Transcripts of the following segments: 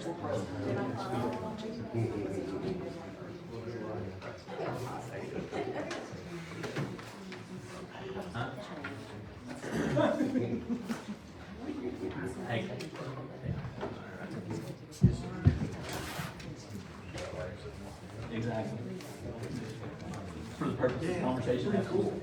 Hey. Exactly. For the purpose of the conversation, that's cool.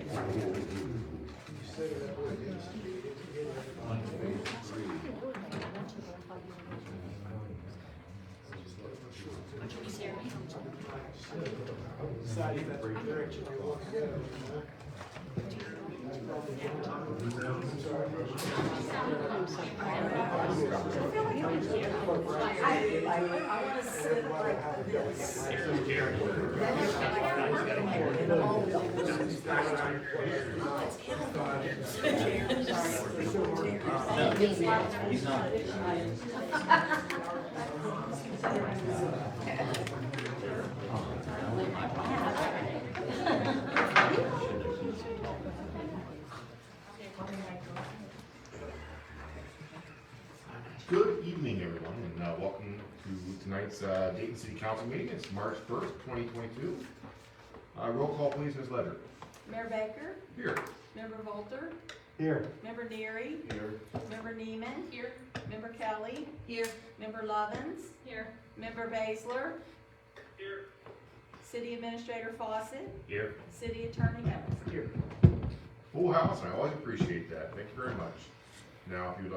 No, he's not. Good evening, everyone, and welcome to tonight's Dayton City Council meeting. It's March 1st, 2022. Roll call, please, Ms. Ledger. Mayor Baker, Here. Member Volter, Here. Member Neary, Here. Member Neiman. Here. Member Kelly. Here. Member Lovins. Here. Member Baszler. Here. City Administrator Fawcett. Here. City Attorney Evans. Here. Full house, and I always appreciate that. Thank you very much. Now, if you'd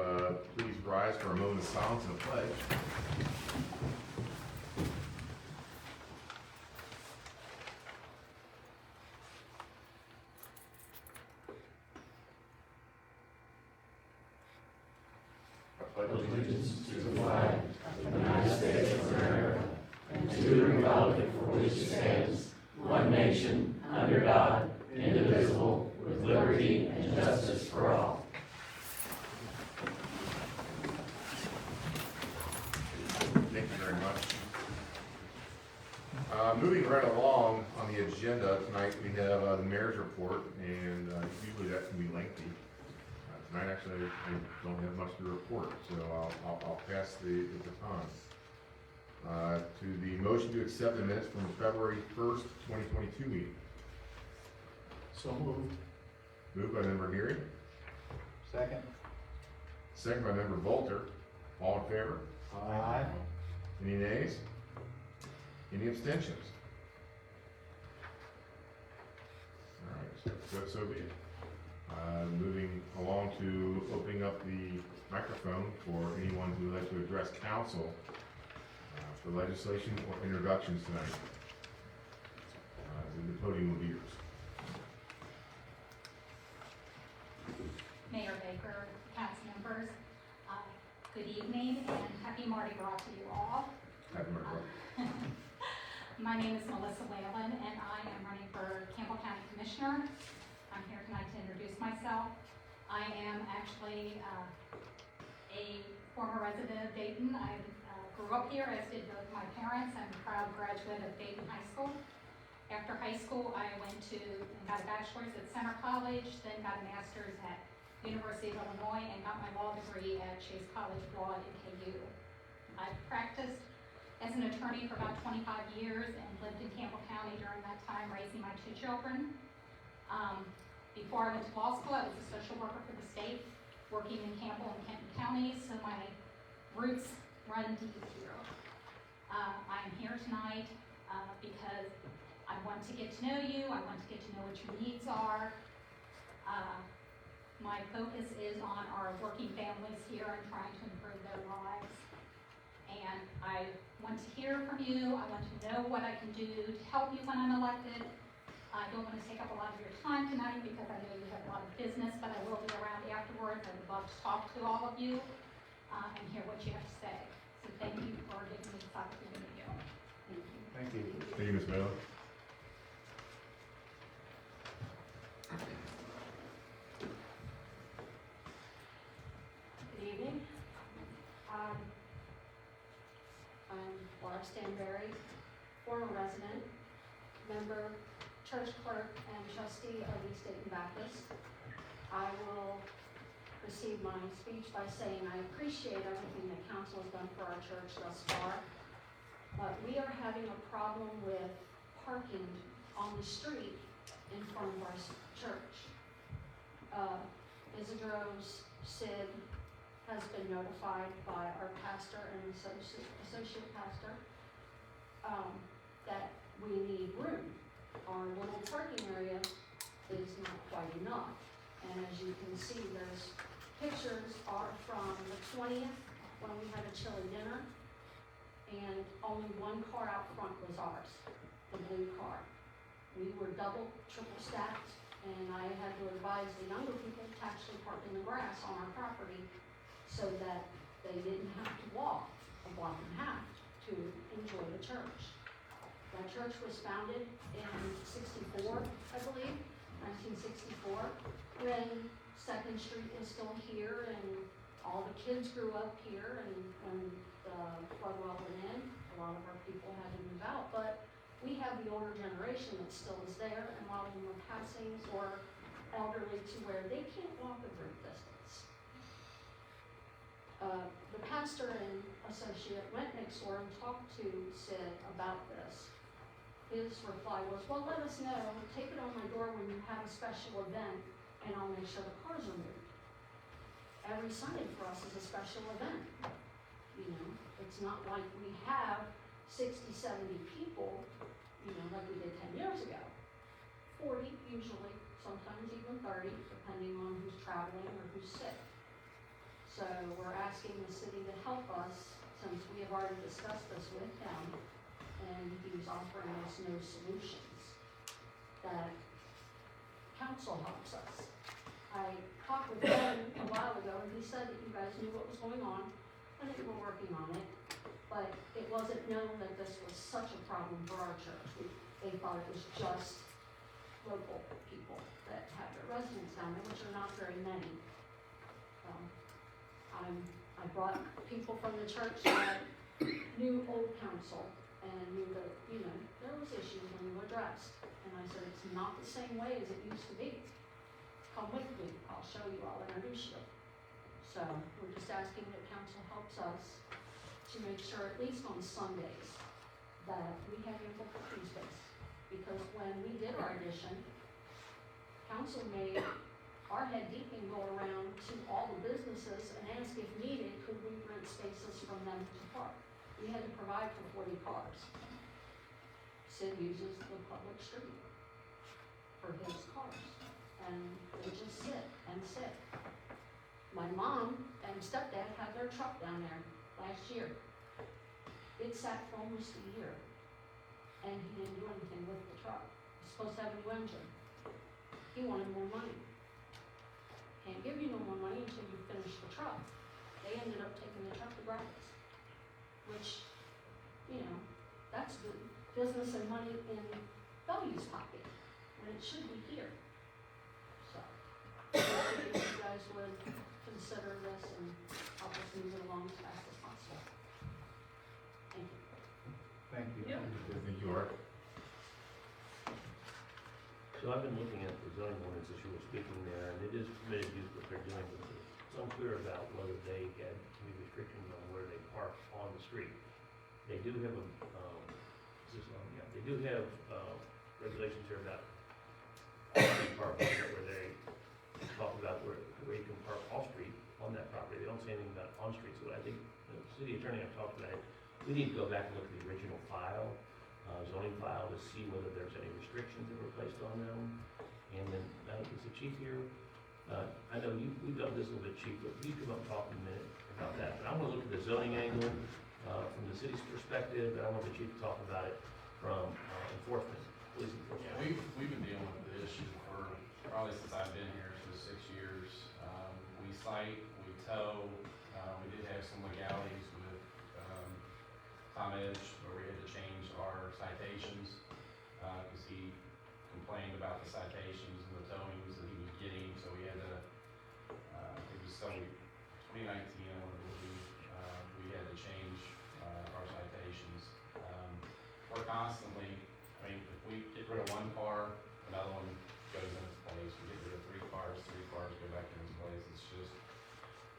please rise for a moment of silence and a pledge. Allegiance to the flag of the United States of America and to the republic for which it stands, one nation, under God, indivisible, with liberty and justice for all. Thank you very much. Moving right along on the agenda tonight, we have the mayor's report, and usually that can be lengthy. Tonight, actually, I don't have much to report, so I'll pass the baton. To the motion to accept the minutes from the February 1st, 2022 meeting. So moved. Moved by member Neary, Second. second by member Volter. All in favor? Aye. Any nays? Any abstentions? All right, so be it. Moving along to opening up the microphone for anyone who would like to address council for legislation or introductions tonight. The podium will be yours. Mayor Baker, council members, good evening and happy Mardi Gras to you all. Happy Mardi Gras. My name is Melissa Whalen and I am running for Campbell County Commissioner. I'm here tonight to introduce myself. I am actually a former resident of Dayton. I grew up here, as did both my parents. I'm a proud graduate of Dayton High School. After high school, I went to and got a bachelor's at Center College, then got a master's at University of Illinois and got my law degree at Chase College of Law at KU. I've practiced as an attorney for about 25 years and lived in Campbell County during that time, raising my 2 children. Before I went to law school, I was a social worker for the state, working in Campbell and Kenton counties, so my roots run deep here. I'm here tonight because I want to get to know you, I want to get to know what your needs are. My focus is on our working families here and trying to improve their lives. And I want to hear from you, I want to know what I can do to help you when I'm elected. I don't want to take up a lot of your time tonight because I know you have a lot of business, but I will be around afterwards. I would love to talk to all of you and hear what you have to say. So thank you for giving me this opportunity. Thank you. Thank you. Thank you, Ms. Miller. Good evening. I'm Laura Stanberry, former resident, member, church clerk, and trustee of East Dayton Baptist. I will receive my speech by saying I appreciate everything that council has done for our church thus far. But we are having a problem with parking on the street in front of our church. Isidro's Sid has been notified by our pastor and associate pastor that we need room. Our little parking area is not quite enough. And as you can see, those pictures are from the 20th when we had a chili dinner. And only one car out front was ours, the blue car. We were double, triple stacked, and I had to advise the younger people to actually park in the grass on our property so that they didn't have to walk a block and a half to enjoy the church. That church was founded in 64, I believe, 1964, when 2nd Street is still here and all the kids grew up here, and when the flood well went in, a lot of our people had to move out, but we have the older generation that still is there, and a lot of them are passing or elderly to where they can't walk a great distance. The pastor and associate went next door and talked to Sid about this. His reply was, well, let us know, take it on my door when you have a special event, and I'll make sure the cars are moved. Every Sunday for us is a special event. You know, it's not like we have 60, 70 people, you know, like we did 10 years ago. 40 usually, sometimes even 30, depending on who's traveling or who's sick. So we're asking the city to help us, since we have already discussed this with him, and he's offering us no solutions, that council helps us. I talked with him a while ago, and he said that you guys knew what was going on, and that you were working on it, but it wasn't known that this was such a problem for our church. They thought it was just local people that have their residents down there, which are not very many. I brought people from the church that knew old council and knew that, you know, there was issues when you were addressed. And I said, it's not the same way as it used to be. Come with me, I'll show you, I'll introduce you. So we're just asking that council helps us to make sure, at least on Sundays, that we have ample parking space. Because when we did our addition, council made our head deacon go around to all the businesses and ask if needed, could we rent spaces from them to park? We had to provide for 40 cars. Sid uses the public street for his cars, and they just sit and sit. My mom and stepdad had their truck down there last year. It sat for almost a year, and he didn't do anything with the truck. It's supposed to have a new engine. He wanted more money. Can't give you no more money until you finish the truck. They ended up taking the truck to Braddock's, which, you know, that's good business and money in Bellevue's pocket, when it should be here. So, if you guys would consider this and help us move it along as fast as possible. Thank you. Thank you. Yep. Thank you, Art. So I've been looking at the zoning ordinance as you were speaking there, and it is permitted use what they're doing, but it's unclear about whether they had any restrictions on where they park on the street. They do have they do have, regulations here about parking, where they talk about where you can park off-street on that property. They don't say anything about on-street, so I think the city attorney and I talked about it. We need to go back and look at the original file, zoning file, to see whether there's any restrictions that were placed on them. And then, is the chief here? I know we've done this a little bit, chief, but you come up and talk in a minute about that. But I want to look at the zoning angle, from the city's perspective, and I want the chief to talk about it from, enforcement, police enforcement. Yeah, we've been dealing with the issue for probably since I've been here, so 6 years. We cite, we tow, we did have some legalities with, Tom Edge, where we had to change our citations, cause he complained about the citations and the towings that he was getting, so we had to, it was 2019, I want to believe, we had to change, our citations. We're constantly, I mean, if we get rid of one car, another one goes in its place. We get rid of 3 cars go back in its place. It's just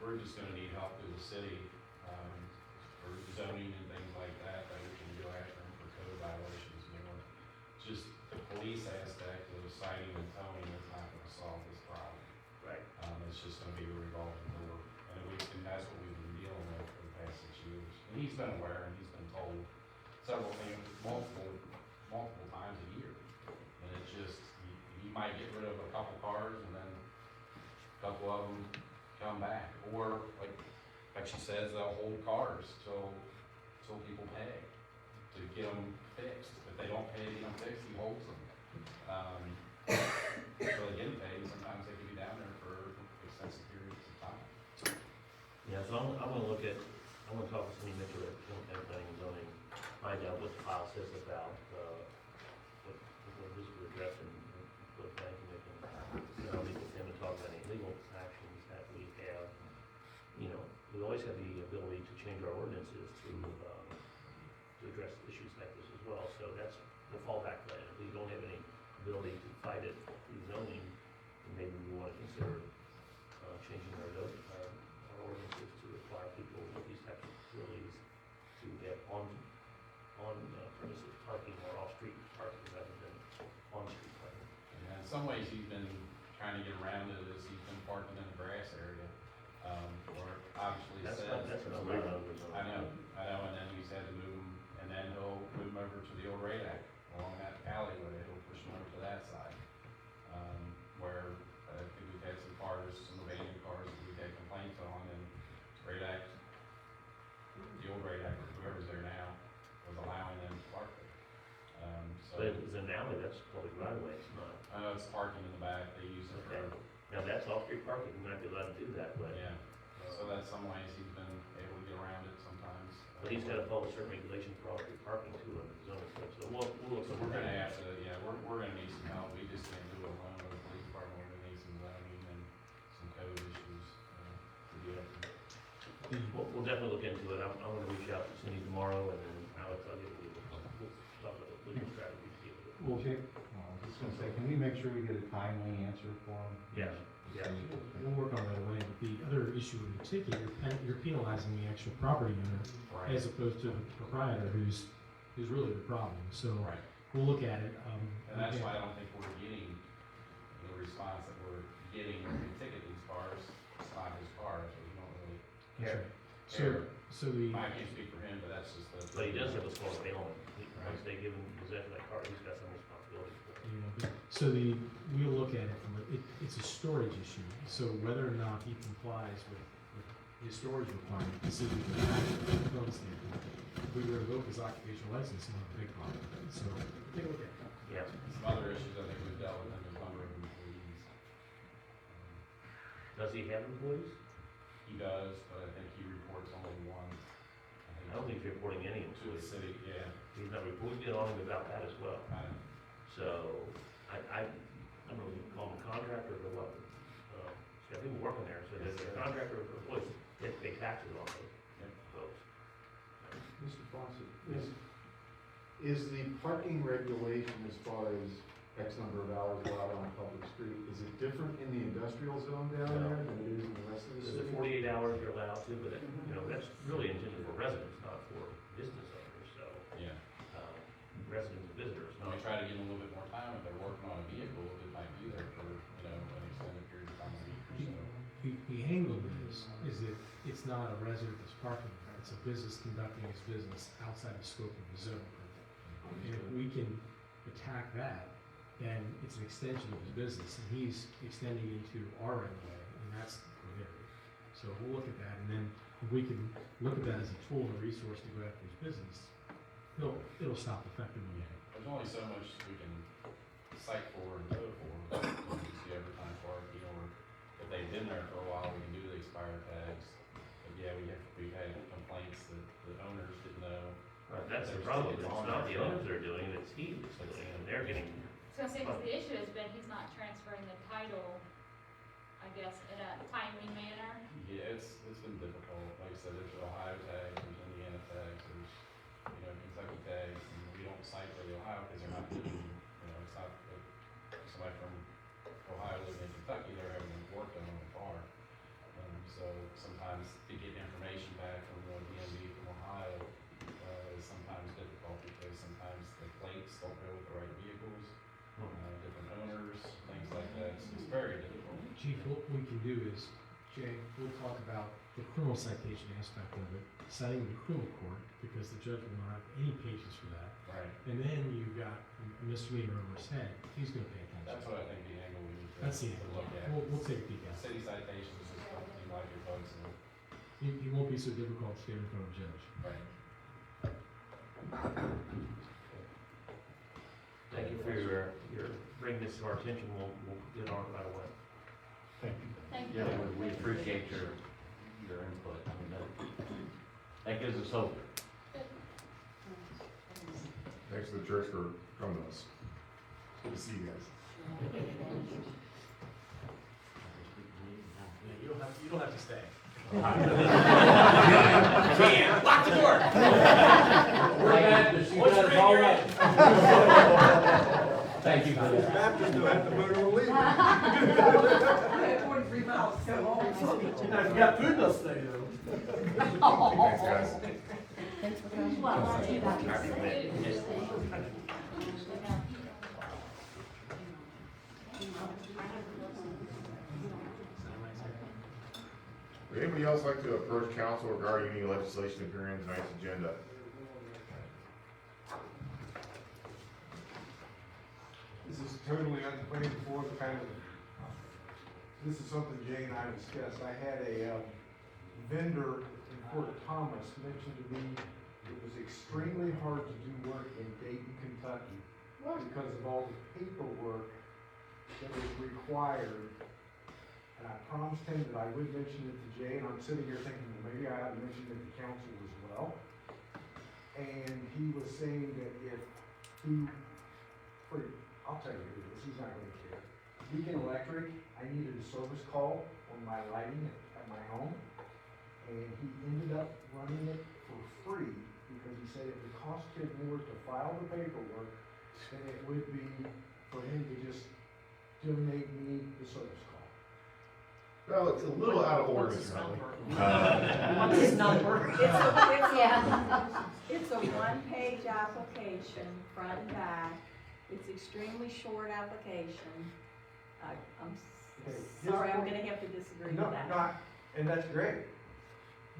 we're just gonna need help through the city, for zoning and things like that we can go after them for code violations more. Just the police aspect of the citing and towing is not gonna solve this problem. Right. It's just gonna be a revolving door, and that's what we've been dealing with for the past 6 years. And he's been aware, and he's been told several things, multiple times a year. And it's just, you might get rid of a couple cars, and then a couple of them come back. Or, like she says, they'll hold cars till people pay to get them fixed. If they don't pay to get them fixed, he holds them. So they get paid, sometimes they can be down there for extensive periods of time. Yeah, so I'm gonna look at, I'm gonna talk to Cindy Mitchell at planning and zoning, find out what the file says about, what this would address and what planning commission. And I'll meet with him and talk about any legal actions that we have. You know, we always have the ability to change our ordinances to address issues like this as well, so that's the fallback plan. If we don't have any ability to fight it through zoning, then maybe we wanna consider changing our ordinances to require people with these types of facilities to get on premises parking or off-street parking rather than on-street parking. And in some ways, he's been trying to get around it, is he's been parking in the grass area, where it obviously That's says. not, that's not allowed under zoning. I know, and then he's had to move them, and then he'll move them over to the old Radak, along that alleyway, he'll push them over to that side. Where I think we've had some cars, some abandoned cars that we've had complaints on, and Radak, the old Radak, or whoever's there now, was allowing them to park there. But it's an alley, that's public right of way, it's not. It's parking in the back, they use it Okay. for, Now, that's off-street parking, you might be allowed to do that, but, yeah, so that's some ways he's been able to get around it sometimes. but he's gotta follow certain regulations for off-street parking too under the zoning code, so we'll look. So we're gonna have to, we're gonna need some help, we just can't do it alone with the police department, we're gonna need some zoning and some code issues, to do it. We'll definitely look into it, I'm gonna reach out to Cindy tomorrow, and then Alex, I'll get with you, we'll talk about the legal strategy to deal with it. Well, okay, I was just gonna say, can we make sure we get a timely answer for him? Yes, yes. We'll work on that away, but the other issue in the ticket, you're penalizing the actual property owner as opposed to the proprietor who's really the problem, so Right, we'll look at it, and that's again, why I don't think we're getting the response that we're getting when we ticket these cars, it's not his car, so we don't really that's right. care. So the, I can't speak for him, but that's just the. But he does have a small family, once they give him possession of that car, he's got some responsibility for it. you know, we'll look at it from it's a storage issue, so whether or not he complies with his storage requirement, this is the building standard. If we revoke his occupational license, we'll have a big problem, so take a look at it. Yeah, Some other issues I think we've dealt with in the number of employees. does he have employees? He does, but I think he reports only one. I don't think he's reporting any To the employees, city, yeah, he's not reporting on him about that as well. I know. So, I don't know if you can call him a contractor or what. He's got people working there, so there's a contractor or employees, they have to pay taxes on those Yep. folks. Mr. Fawcett, is the parking regulation as far as X number of hours allowed on a public street, is it different in the industrial zone down No. there than it is in the rest of the There's city? a 48 hours you're allowed to, but, that's really intended for residents, not for business owners, so, Yeah, residents and visitors, and we not. try to give them a little bit more time if they're working on a vehicle, it might be there for, an extended period of time, a week or so. The angle is that it's not a resident that's parking there, it's a business conducting its business outside the scope of the zone. And if we can attack that, then it's an extension of his business, and he's extending into our right of way, and that's prohibited. So we'll look at that, and then if we can look at that as a tool and a resource to go after his business, it'll stop effectively. There's only so much we can cite for and tow for, you see every time park, or if they've been there for a while, we can do the expired tags. But yeah, we've had complaints that the owners didn't know. That's the problem, it's not the owners that are doing it, it's he that's doing it, and they're getting. I was gonna say, because the issue has been he's not transferring the title, I guess, in a timely manner. Yeah, it's been difficult, like I said, there's Ohio tags, there's Indiana tags, there's, Kentucky tags, and we don't cite for the Ohio because they're not doing, it's not, somebody from Ohio living in Kentucky, they're having work done on the car. So Chief, what we can do is, Jay, we'll talk about the criminal citation aspect of it, citing the criminal court, because the judge will not have any patience for that. Right. And then you've got a misdemeanor over his head, he's gonna pay attention. That's what I think the angle we need to. That's the to angle. look at. We'll take a peek at it. City citations is something you like your folks and, He won't be so difficult to stand in front of a judge. right. Thank you for your bringing this to our attention, we'll get on it right away. Thank you. Thank you. Yeah, we appreciate your input, I mean, that gives us hope. Thanks to the church for coming to us. Good to see you guys. You don't have to stay. Can, lock the door. We're Baptists, you got it all right. Thank you for that. Baptists don't have to vote on leaving. 43 miles to go home. You got food, they'll stay though. Thanks, guys. Well, I'll do that. Would anybody else like to approach council regarding any legislation appearing on tonight's agenda? This is totally unplanned for, this is something Jay and I discussed. I had a vendor in Fort Thomas mention to me it was extremely hard to do work in Dayton, Kentucky because of all the paperwork that was required. And I promised him that I would mention it to Jay, and I'm sitting here thinking, well, maybe I ought to mention it to council as well. And he was saying that if he, I'll tell you who it is, he's not gonna care. Beacon Electric, I needed a service call on my lighting at my home, and he ended up running it for free because he said it would cost him more to file the paperwork than it would be for him to just donate me the service call. Well, it's a little out of order, Mr. Huntley. It's not working. It's a one-page application, front and back. It's extremely short application. I'm Okay, sorry, I'm his gonna have to disagree No, with that. not, and that's great.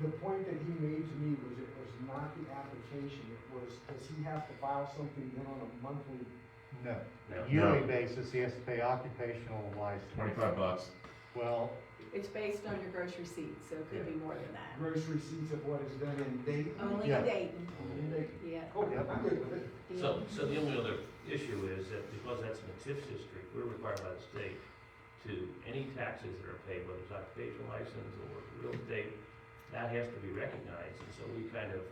The point that he made to me was it was not the application, it was, does he have to file something then on a monthly? No. No. Yearly basis, he has to pay occupational license. $25. Well, It's based on your gross receipts, so it could be more than that. Gross receipts of what is done in Dayton? Only Yeah. in Dayton, Only in Dayton. yeah. Oh, I'm good with it. So the only other issue is that because that's in the TIF district, we're required by the state to, any taxes that are paid, whether it's occupation license or real estate, that has to be recognized, and so we kind of,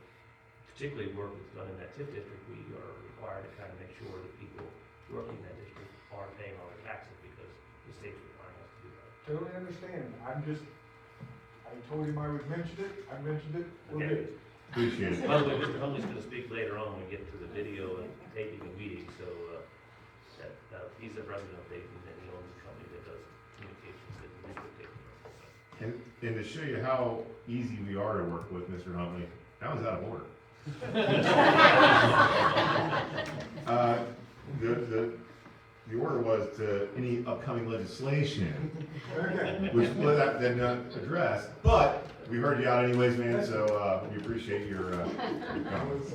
particularly work that's done in that TIF district, we are required to kind of make sure that people working in that district are paying all their taxes because the state's requiring us to do that. Totally understand. I told him I would mention it, I mentioned it, we're Okay. good. Appreciate it. By the way, Mr. Huntley's gonna speak later on when we get to the video and taping the meeting, so, he's the president of Dayton, and he owns a company that does communications, that we could take care of. And to show you how easy we are to work with, Mr. Huntley, that was out of order. The order was to any upcoming legislation, Okay. which that did not address, but we heard you out anyways, man, so, we appreciate your comments.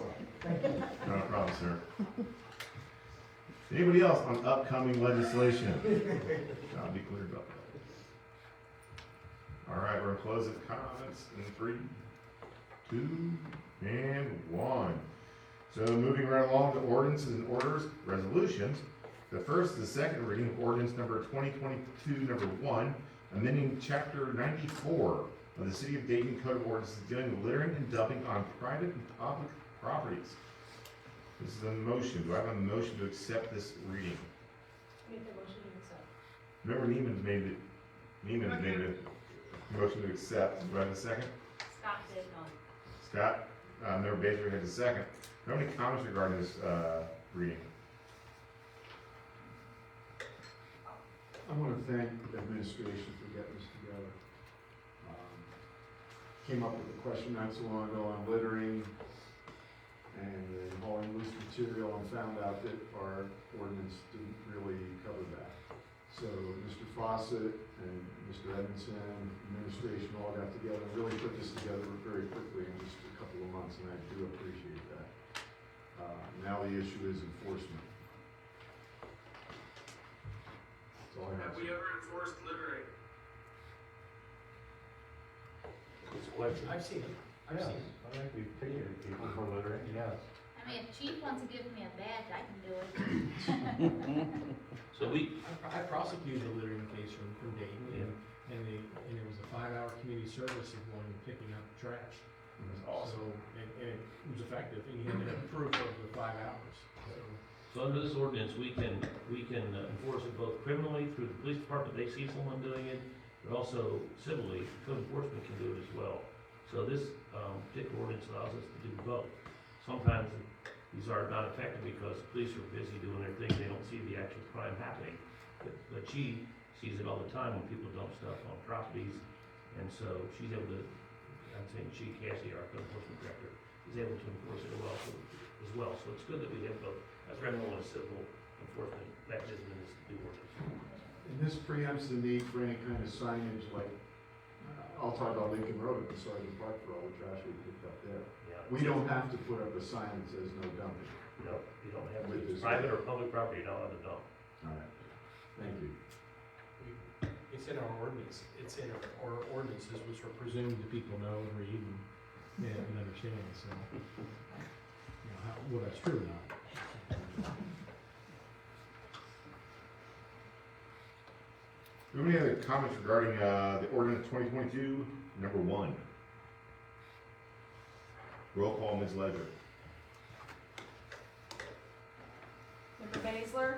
Not a problem, sir. Anybody else on upcoming legislation? I'll be cleared up. All right, we're gonna close the comments in 3, 2, and 1. So moving right along to ordinances and orders, resolutions. The first is the second reading of ordinance number 2022-1, amending chapter 94 of the City of Dayton Code of Ordinances dealing with littering and dumping on private and public properties. This is a motion. Do I have a motion to accept this reading? Make the motion to accept. Remember Neiman's made a motion to accept. Do I have a second? Scott did not. Scott, member Baker has a second. Do you have any comments regarding this, reading? I want to thank the administration for getting this together. Came up with a question not so long ago on littering and hauling loose material and found out that our ordinance didn't really cover that. So Mr. Fawcett and Mr. Edmondson, administration all got together and really put this together very quickly in just a couple of months, and I do appreciate that. Now the issue is enforcement. That's all I have. Have we ever enforced littering? It's a question. I've seen it. I've seen it. I think we've ticketed people for littering, yes. I mean, if chief wants to give me a badge, I can do it. So I prosecuted a littering case from Dayton, and it was a 5-hour community service of going and picking up trash. That's awesome. So, and it was effective, and he had to have proof of the 5 hours, so. So under this ordinance, we can enforce it both criminally through the police department, they see someone doing it, but also civilly, code enforcement can do it as well. So this, particular ordinance allows us to do both. Sometimes these are not effective because police are busy doing their thing, they don't see the actual crime happening. But she sees it all the time when people dump stuff on properties, and so she's able to, I'm saying she, Cassie, our code enforcement director, is able to enforce it as well. So it's good that we have both a criminal and a civil enforcement mechanism in this new ordinance. And this preempts the need for any kind of signage like, I'll talk about Lincoln Road and Sergeant Park for all the trash we picked up there. Yeah. We don't have to put up a sign that says no dumping. No, you don't have, With it's this- private or public property, you don't have to dump. All right, thank you. It's in our ordinance, it's in our ordinances, which are presumed that people know and read and understand, so. You know, whether that's true or not. Do we have any other comments regarding, the ordinance 2022, number 1? Roll call, Ms. Ledger. Member Baszler?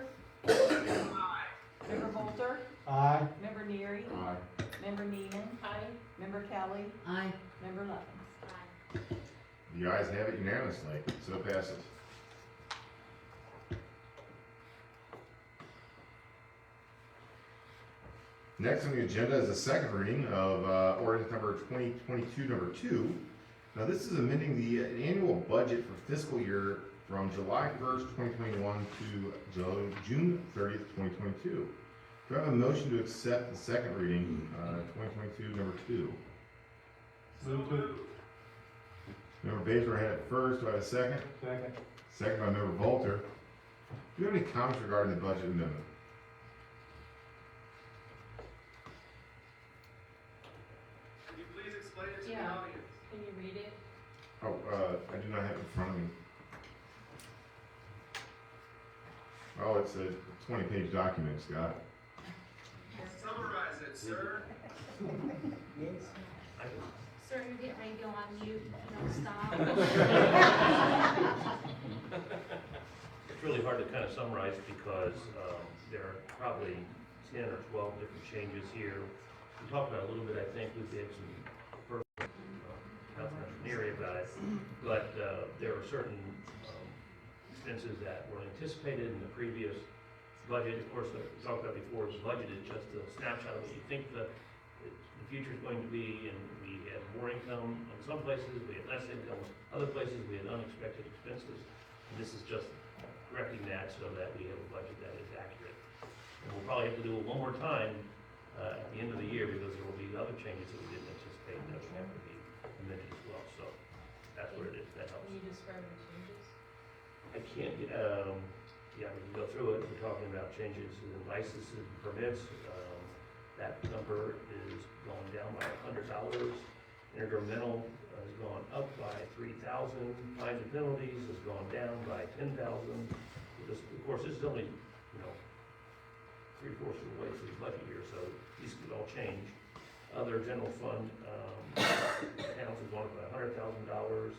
Aye. Member Bolter? Aye. Member Neary? Aye. Member Neiman? Aye. Member Kelly? Aye. Member Lovins? Aye. The ayes have it unanimously, so passes. Next on the agenda is the second reading of ordinance number 2022, number 2. Now, this is amending the annual budget for fiscal year from July 1st, 2021 to June 30th, 2022. Do I have a motion to accept the second reading, 2022, number 2? So moved. Member Baszler had it first. Do I have a second? Second. Second by Member Volter. Do you have any comments regarding the budget amendment? Could you please explain it to the Yeah. audience? Can you read it? Oh, I do not have it in front of me. Oh, it's a 20-page document, Scott. Summarize it, sir. Sir, you're getting ready to go on mute, don't stop. It's really hard to kind of summarize because there are probably 10 or 12 different changes here. We talked about it a little bit, I think, we did some personal engineering about it, but there are certain expenses that were anticipated in the previous budget. Of course, we talked about before, the budget is just a snapshot of what you think the future is going to be, and we had more income in some places, we had less income, other places we had unexpected expenses. And this is just correcting that so that we have a budget that is accurate. And we'll probably have to do it one more time at the end of the year because there will be other changes that we didn't anticipate that will have to be amended as well. So that's what it is, that helps. Can you describe the changes? I can't, yeah, we can go through it. We're talking about changes in licenses and permits. That number is going down by $100. Intergovernmental has gone up by 3,000. Fines and penalties has gone down by 10,000. This, of course, this is only, 3/4 of the way through the budget year, so these could all change. Other general fund accounts has gone up by $100,000.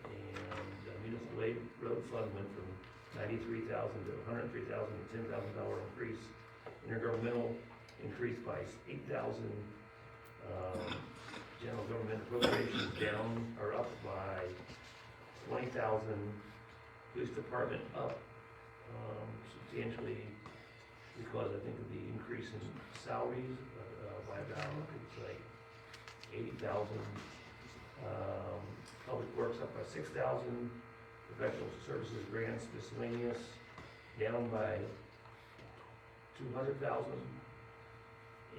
And municipal aid road fund went from 93,000 to 103,000, a $10,000 increase. Intergovernmental increased by 8,000. General government appropriations down or up by 20,000. Police department up substantially because I think of the increase in salaries by about, it's like 80,000. Public works up by 6,000. Professional services grants miscellaneous down by 200,000.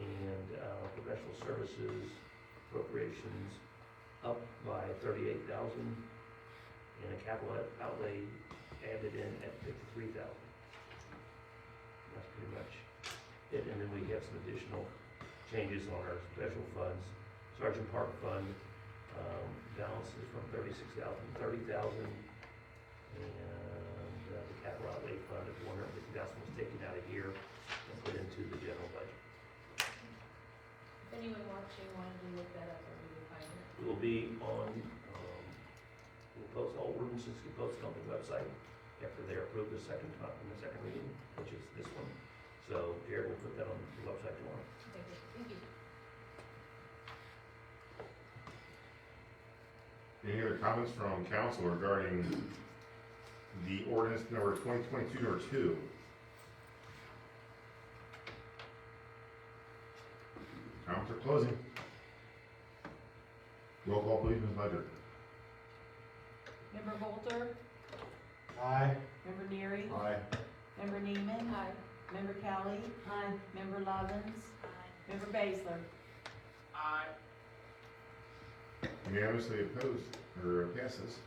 And, professional services appropriations up by 38,000. And a capital outlay added in at 53,000. That's pretty much it. And then we have some additional changes on our special funds. Sergeant Park Fund, balances from 36,000 to 30,000. And the capital outlay fund of 150,000 was taken out of here and put into the general budget. If anyone watching wanted to look that up, or we would find it. It will be on, we'll post all ordinances, get posted on the website after they're approved the second time, in the second reading, which is this one. So Jared will put that on the website tomorrow. Okay, good. Thank you. Any other comments from council regarding the ordinance number 2022-2? Comments are closing. Roll call please, Ms. Ledger. Member Bolter? Aye. Member Neary? Aye. Member Neiman? Aye. Member Kelly? Aye. Member Lovins? Aye. Member Baszler? Aye. Unanimously opposed, or passes.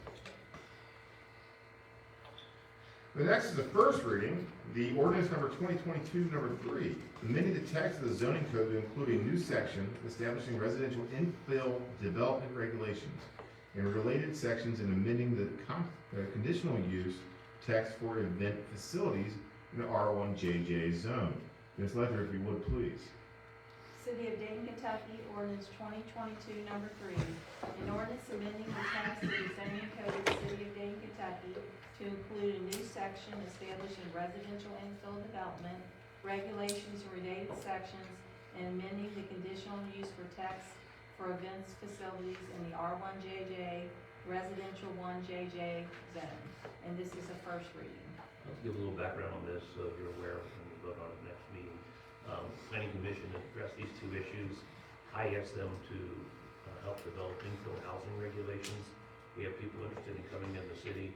The next is the first reading, the ordinance number 2022-3, amending the text of the zoning code to include a new section establishing residential infill development regulations and related sections and amending the conditional use text for event facilities in the R1JJ zone. Ms. Ledger, if you would, please. City of Dayton, Kentucky, ordinance 2022, number 3. An ordinance amending the text of the zoning code of the City of Dayton, Kentucky to include a new section establishing residential infill development, regulations and related sections, and amending the conditional use for text for events facilities in the R1JJ, residential 1JJ zone. And this is a first reading. Let's give a little background on this so you're aware when we vote on it next meeting. Planning Commission addressed these two issues. I asked them to help develop infill housing regulations. We have people interested in coming in the city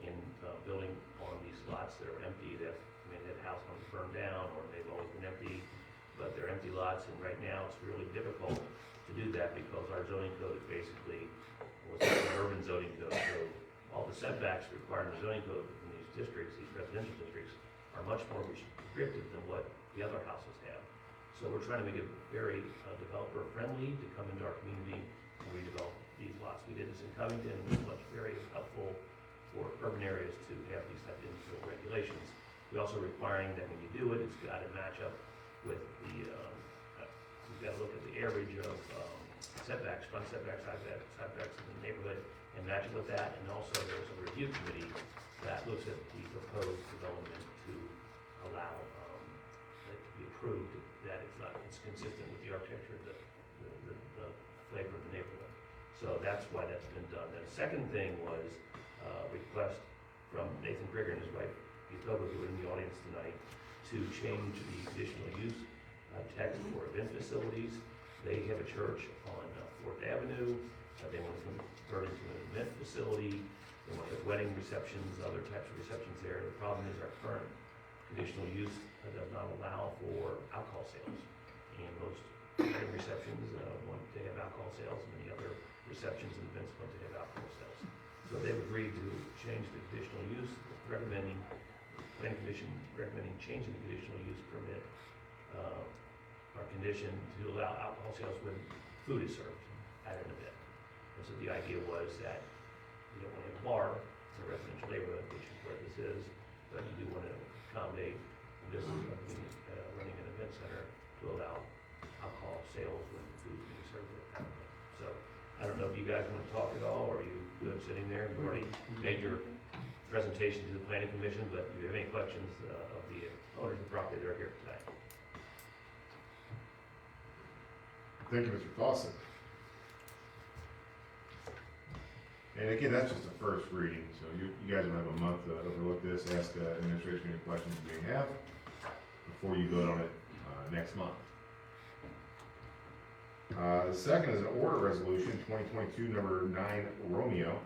and building on these lots that are empty, that, I mean, that house was burned down or they've always been empty, but they're empty lots, and right now it's really difficult to do that because our zoning code is basically what's called an urban zoning code. So all the setbacks required in the zoning code in these districts, these residential districts, are much more restrictive than what the other houses have. So we're trying to make it very developer friendly to come into our community and redevelop these lots. We did this in Covington, and it was very helpful for urban areas to have these type of infill regulations. We also requiring that when you do it, it's got to match up with the, we've got to look at the average of setbacks, front setbacks, side setbacks in the neighborhood, and match it with that. And also there's a review committee that looks at the proposed development to allow it to be approved, that it's consistent with the architecture, the flavor of the neighborhood. So that's why that's been done. Then the second thing was a request from Nathan Grigger and his wife, Etoba, who are in the audience tonight, to change the conditional use text for event facilities. They have a church on 4th Avenue. They want to convert it into an event facility. They want to have wedding receptions, other types of receptions there. The problem is our current conditional use does not allow for alcohol sales. And most wedding receptions want to have alcohol sales, and many other receptions and events want to have alcohol sales. So they've agreed to change the conditional use, planning commission recommending changing the conditional use permit, our condition to allow alcohol sales when food is served at an event. And so the idea was that you don't want to have a bar in a residential neighborhood, which is where this is, but you do want to accommodate this running an event center to allow alcohol sales when food is being served at an event. So I don't know if you guys want to talk at all, or are you good sitting there? You've already made your presentation to the planning commission, but if you have any questions of the owners of the property that are here tonight. Thank you, Mr. Fawcett. And again, that's just a first reading, so you guys will have a month to overlook this, ask administration any questions you may have before you vote on it next month. The second is an order resolution, 2022 number 9 Romeo,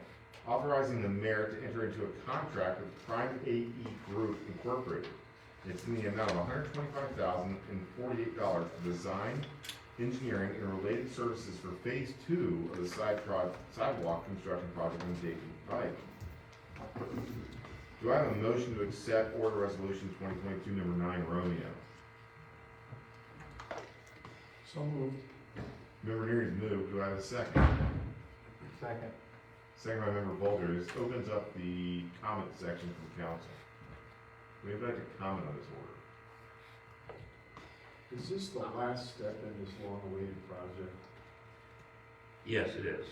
authorizing the mayor to enter into a contract with Prime AE Group Incorporated It's in the amount of $125,048 for design, engineering, and related services for phase 2 of the sidewalk construction project on Dayton Pike. Do I have a motion to accept order resolution 2022 number 9 Romeo? So moved. Member Neary's moved. Do I have a second? Second. Second by Member Bolger. This opens up the comment section from council. Do we have like to comment on this order? Is this the last step in this long-awaited project? Yes, it is.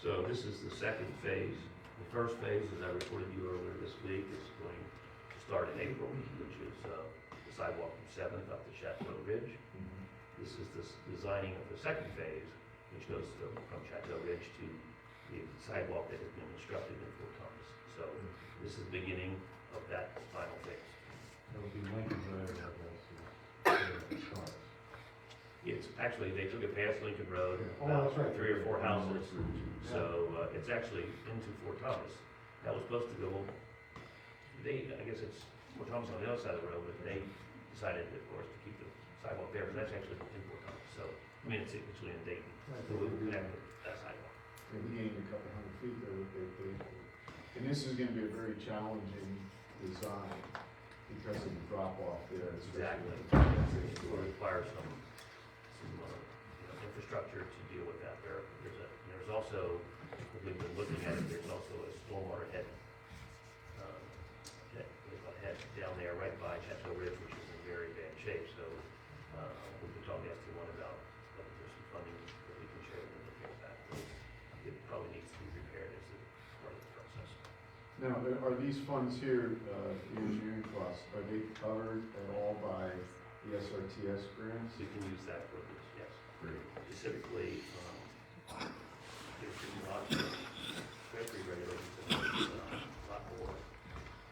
So this is the second phase. The first phase, as I reported to you earlier this week, is going to start in April, which is the sidewalk from 7th up to Chateau Ridge. This is the designing of the second phase, which goes from Chateau Ridge to the sidewalk that has been constructed in Fort Thomas. So this is the beginning of that final phase. It'll be Lincoln Road, I guess, starts. It's actually, they took it past Lincoln Road, Oh, about that's right. 3 or 4 houses. So it's actually into Fort Thomas. That was supposed to go, I guess it's Fort Thomas on the other side of the road, but they decided, of course, to keep the sidewalk there, but that's actually in Fort Thomas. So, I mean, it's actually in Dayton. So we would connect with that sidewalk. They gained a couple hundred feet there that they paid for. And this is gonna be a very challenging design because of the drop-off there. Exactly. especially It will require some infrastructure to deal with that. There's also, we've been looking at it, there's also a stormwater head down there right by Chateau Ridge, which is in very bad shape. So we've been talking to ST1 about whether there's some funding that we can share with them to fix that. It probably needs to be repaired as a part of the process. Now, are these funds here, the engineering costs, are they covered at all by the SRTS grants? So you can use that for this, yes. Great. Specifically, there's been a lot of treasury regulations that are a lot more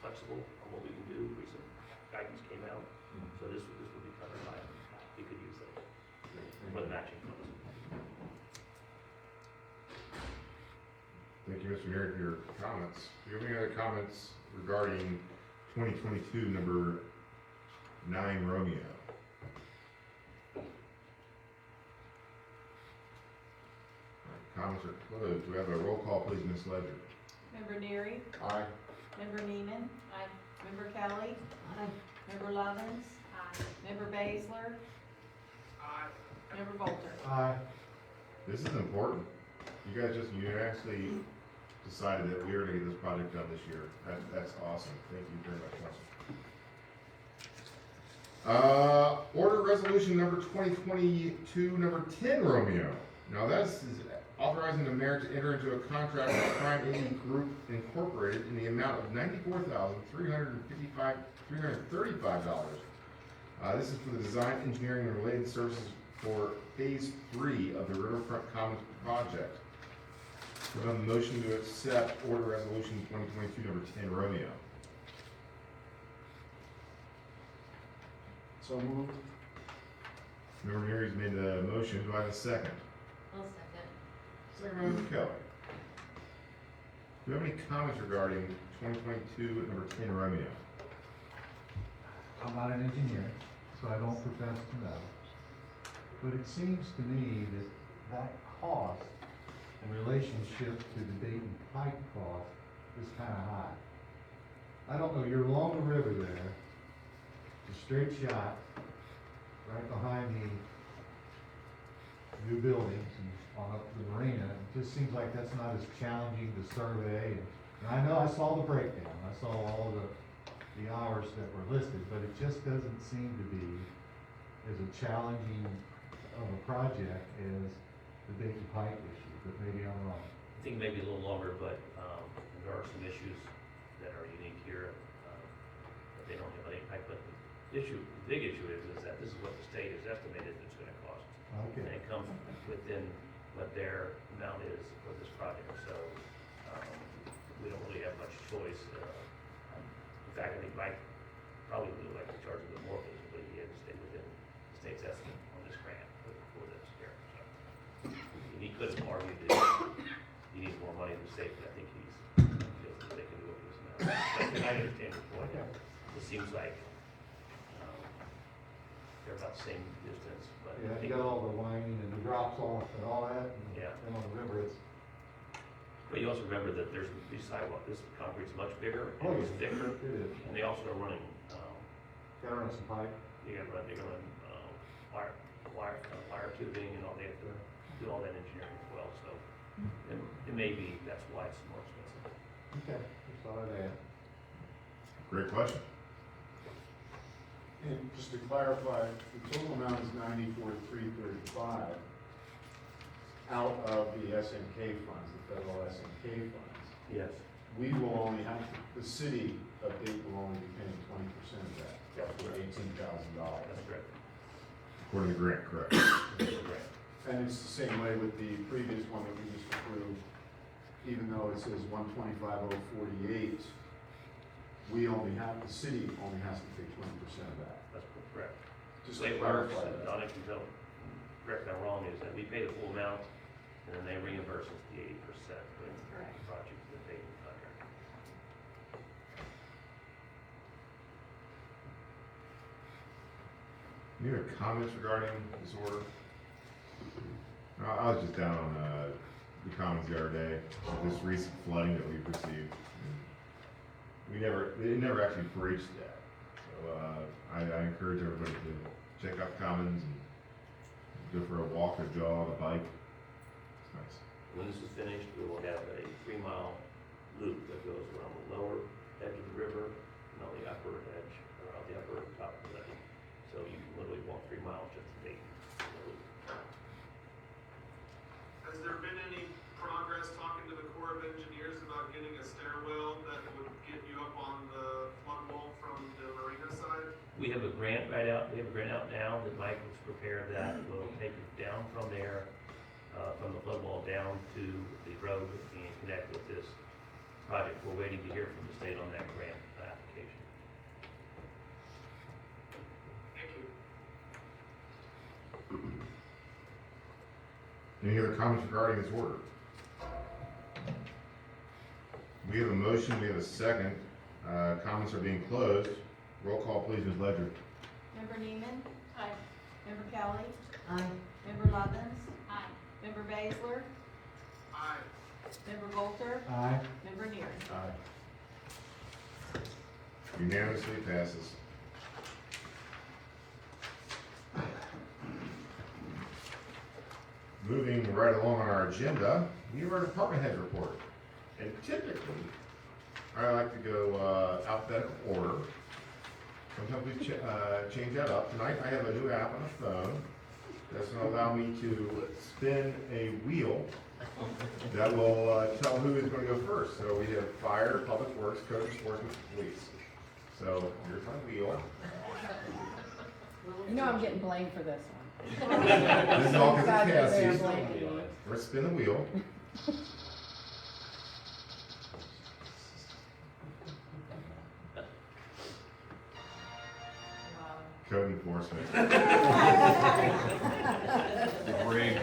flexible on what we can do. Recent guidance came out, so this would be covered by, you could use those for the matching funds. Thank you, Mr. Neary, for your comments. Do you have any other comments regarding 2022 number 9 Romeo? Comments are closed. Do we have a roll call, please, Ms. Ledger? Member Neary, Aye. Member Neiman, Aye. Member Kelly, Member Lovins, Aye. Member Baszler, Aye. Member Bolter. Aye. This is important. You guys just unanimously decided that we are gonna get this project done this year. That's awesome. Thank you very much, Council. Order resolution number 2022, number 10 Romeo. Now that's authorizing the mayor to enter into a contract with Prime Indy Group Incorporated in the amount of $94,335. This is for the design, engineering, and related services for phase 3 of the Riverfront Commons project. We have a motion to accept order resolution 2022 number 10 Romeo. So moved. Member Neary's made the motion. Do I have a second? I'll second. Second by Mr. Kelly. Do you have any comments regarding 2022 number 10 Romeo? I'm not an engineer, so I don't profess to know. But it seems to me that that cost in relationship to the Dayton Pike cost is kind of high. I don't know, you're along the river there, it's a straight shot, right behind the new buildings and on up to the marina. It just seems like that's not as challenging to survey. And I know I saw the breakdown, I saw all the hours that were listed, but it just doesn't seem to be as a challenging of a project as the Dayton Pike issue, but maybe I'm wrong. I think maybe a little longer, but there are some issues that are unique here. That they don't have any impact, but the big issue is that this is what the state has estimated it's gonna cost. Okay. And it comes within what their amount is for this project, so we don't really have much choice. In fact, I think Mike probably would like to charge a bit more, but he had to stay within the state's estimate on this grant for this year. So, and he could have argued that he needs more money than the state, but I think he feels that they can do it with this amount. But I understand your point. It seems like they're about the same distance, but. Yeah, you got all the winding and the drops off and all that, and Yeah. then on the river, it's, But you also remember that there's, these sidewalk, this concrete's much bigger, oh, and it's yeah, thicker, it is. and they also are running, Gotta run some pipe. they're gonna run, wire tubing and all, they have to do all that engineering as well, so. It may be, that's why it's more expensive. Okay, just thought I'd add. Great question. And just to clarify, the total amount is 94,335 out of the SNK funds, the federal SNK funds. Yes. We will only have, the city of Dayton will only be paying 20% of that, That's for correct. $18,000. That's correct. According to the grant, correct. That's correct. And it's the same way with the previous one that we just approved, even though it says 125,048, we only have, the city only has to pay 20% of that. That's correct. Just The way to it works, clarify that. Donna, if you don't, correct me if I'm wrong, is that we pay the full amount, and then they reimburse us the 80% when the Correct. project is the Dayton contract. Any other comments regarding this order? I was just down on, the commons the other day, with this recent flooding that we've received. It never actually breached that. So, I encourage everybody to check out the commons and go for a walk, a jog, a bike. It's nice. When this is finished, we will have a 3-mile loop that goes around the lower edge of the river and on the upper edge, or on the upper top of the lake. So you can literally walk 3 miles just to Dayton. Has there been any progress talking to the Corps of Engineers about getting a stairwell that would get you up on the flood wall from the marina side? We have a grant out now that Mike was prepared that will take it down from there, from the flood wall down to the road and connect with this project. We're waiting to hear from the state on that grant application. Thank you. Any other comments regarding this order? We have a motion, we have a second. Comments are being closed. Roll call, please, Ms. Ledger. Member Neiman, Aye. Member Kelly, Aye. Member Lovins, Aye. Member Baszler, Aye. Member Golter, Aye. Member Neary. Aye. Unanimously passes. Moving right along on our agenda, we have our department head report. And typically, I like to go alphabetical order. Sometimes we change that up. Tonight, I have a new app on the phone that's going to allow me to spin a wheel that will tell who is going to go first. So we have fire, public works, code enforcement, police. So here's my wheel. You know I'm getting blamed for this one. This is all because of Guys over there Cassie. blaming me. Let's spin the wheel. Code enforcement. Rigged.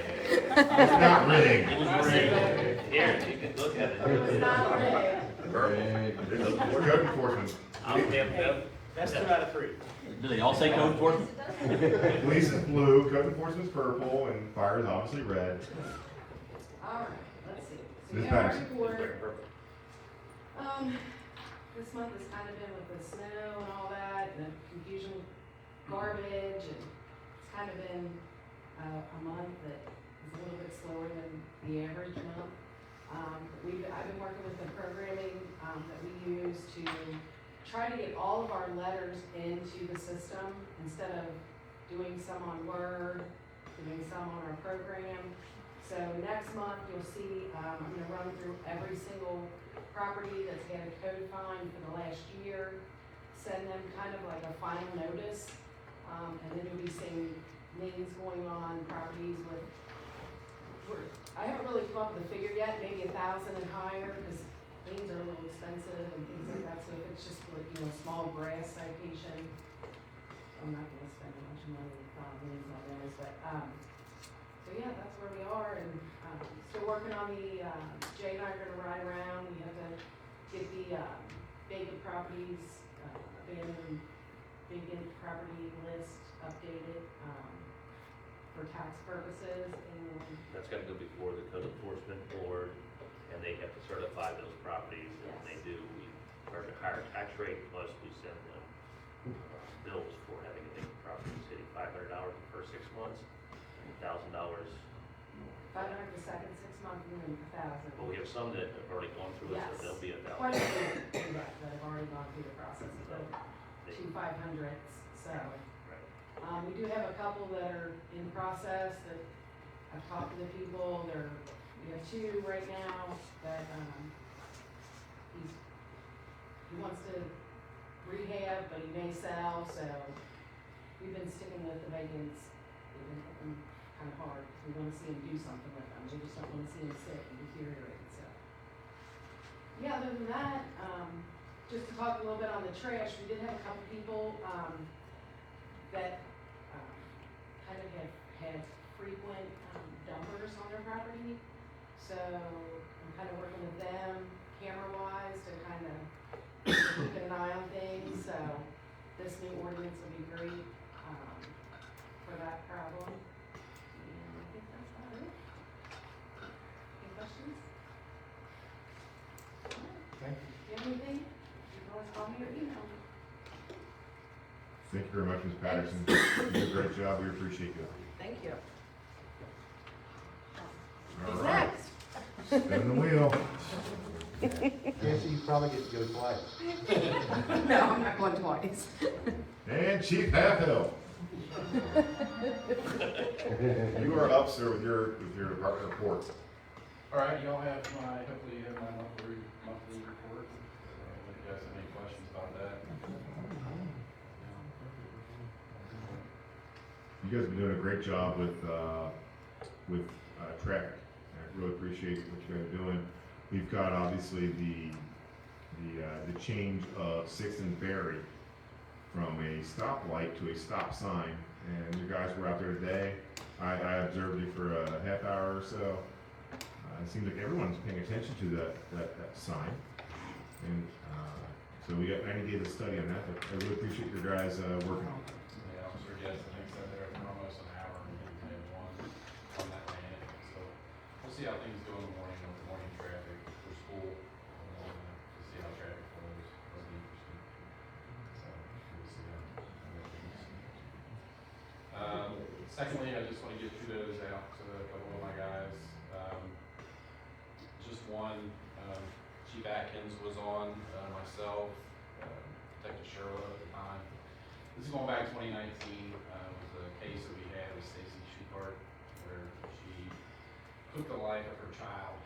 It's not rigged. It was rigged. Here, you can look at it. It was not rigged. It's code enforcement. That's 2 out of 3. Do they all say code enforcement? Police is blue, code enforcement's purple, and fire is obviously red. All right, let's see. So Ms. we have our Patterson. report. This month has kind of been with the snow and all that, and the confusion with garbage, and it's kind of been a month that is a little bit slower than the average month. I've been working with the programming that we use to try to get all of our letters into the system instead of doing some on Word, doing some on our program. So next month, you'll see, I'm gonna run through every single property that's had a code fine for the last year, send them kind of like a final notice, and then you'll be seeing names going on properties with, I haven't really come up with a figure yet, maybe 1,000 and higher, because liens are a little expensive and things like that, so if it's just like, small grass citation, I'm not gonna spend a bunch of money on liens on those, but, so yeah, that's where we are, and, still working on the, Jay and I are gonna ride around, we have to get the, vacant properties, abandoned vacant property list updated, for tax purposes, and That's gotta go before the code enforcement board, and they have to certify those properties, and when they do, we charge a higher tax rate, plus we send them bills for having a vacant property in the city, $500 the first 6 months, $1,000. 500 the second 6 months, and then 1,000. But we have some that have already gone through it, so Yes. they'll be Quite a $1,000. few, right, that have already gone through the process of the two 500s, so. We do have a couple that are in process that I've talked to the people, we have two right now that, he wants to rehab, but he may sell, so we've been sticking with the vacants. We've been hitting them kind of hard, because we wanna see him do something with them, we just don't wanna see him sit and deteriorate, so. Yeah, other than that, just to talk a little bit on the trash, we did have a couple people, that, kind of have had frequent, dumpers on their property. So I'm kind of working with them camera-wise to kind of keep an eye on things, so this new ordinance will be great, for that problem. And I think that's about it. Any questions? Thank you. If you have anything, you can always call me or email me. Thank you very much, Ms. Patterson. You did a great job, we appreciate you. Thank you. All Who's right. next? Spin the wheel. Nancy, you probably get to go twice. No, I'm not going twice. And Chief Halfhill. You are up, sir, with your department report. All right, y'all have hopefully you have my monthly report. If you guys have any questions about that. You guys have been doing a great job with traffic. I really appreciate what you guys are doing. We've got obviously the change of 6th and Berry from a stoplight to a stop sign. And you guys were out there today. I observed you for a half hour or so. It seems like everyone's paying attention to that sign. And so we got 90 days of study on that, but I really appreciate your guys working on it. Yeah, Officer Getz, I think, sat there for almost an hour and we had one on that man. So we'll see how things go in the morning with the morning traffic for school. To see how traffic flows. That'll be interesting. So we'll see how that goes. Secondly, I just want to give kudos out to a couple of my guys. Just one, Chief Atkins was on, myself, Detective Sherwood at the time. This is going back to 2019, was a case that we had with Stacy Shupart, where she took the life of her child.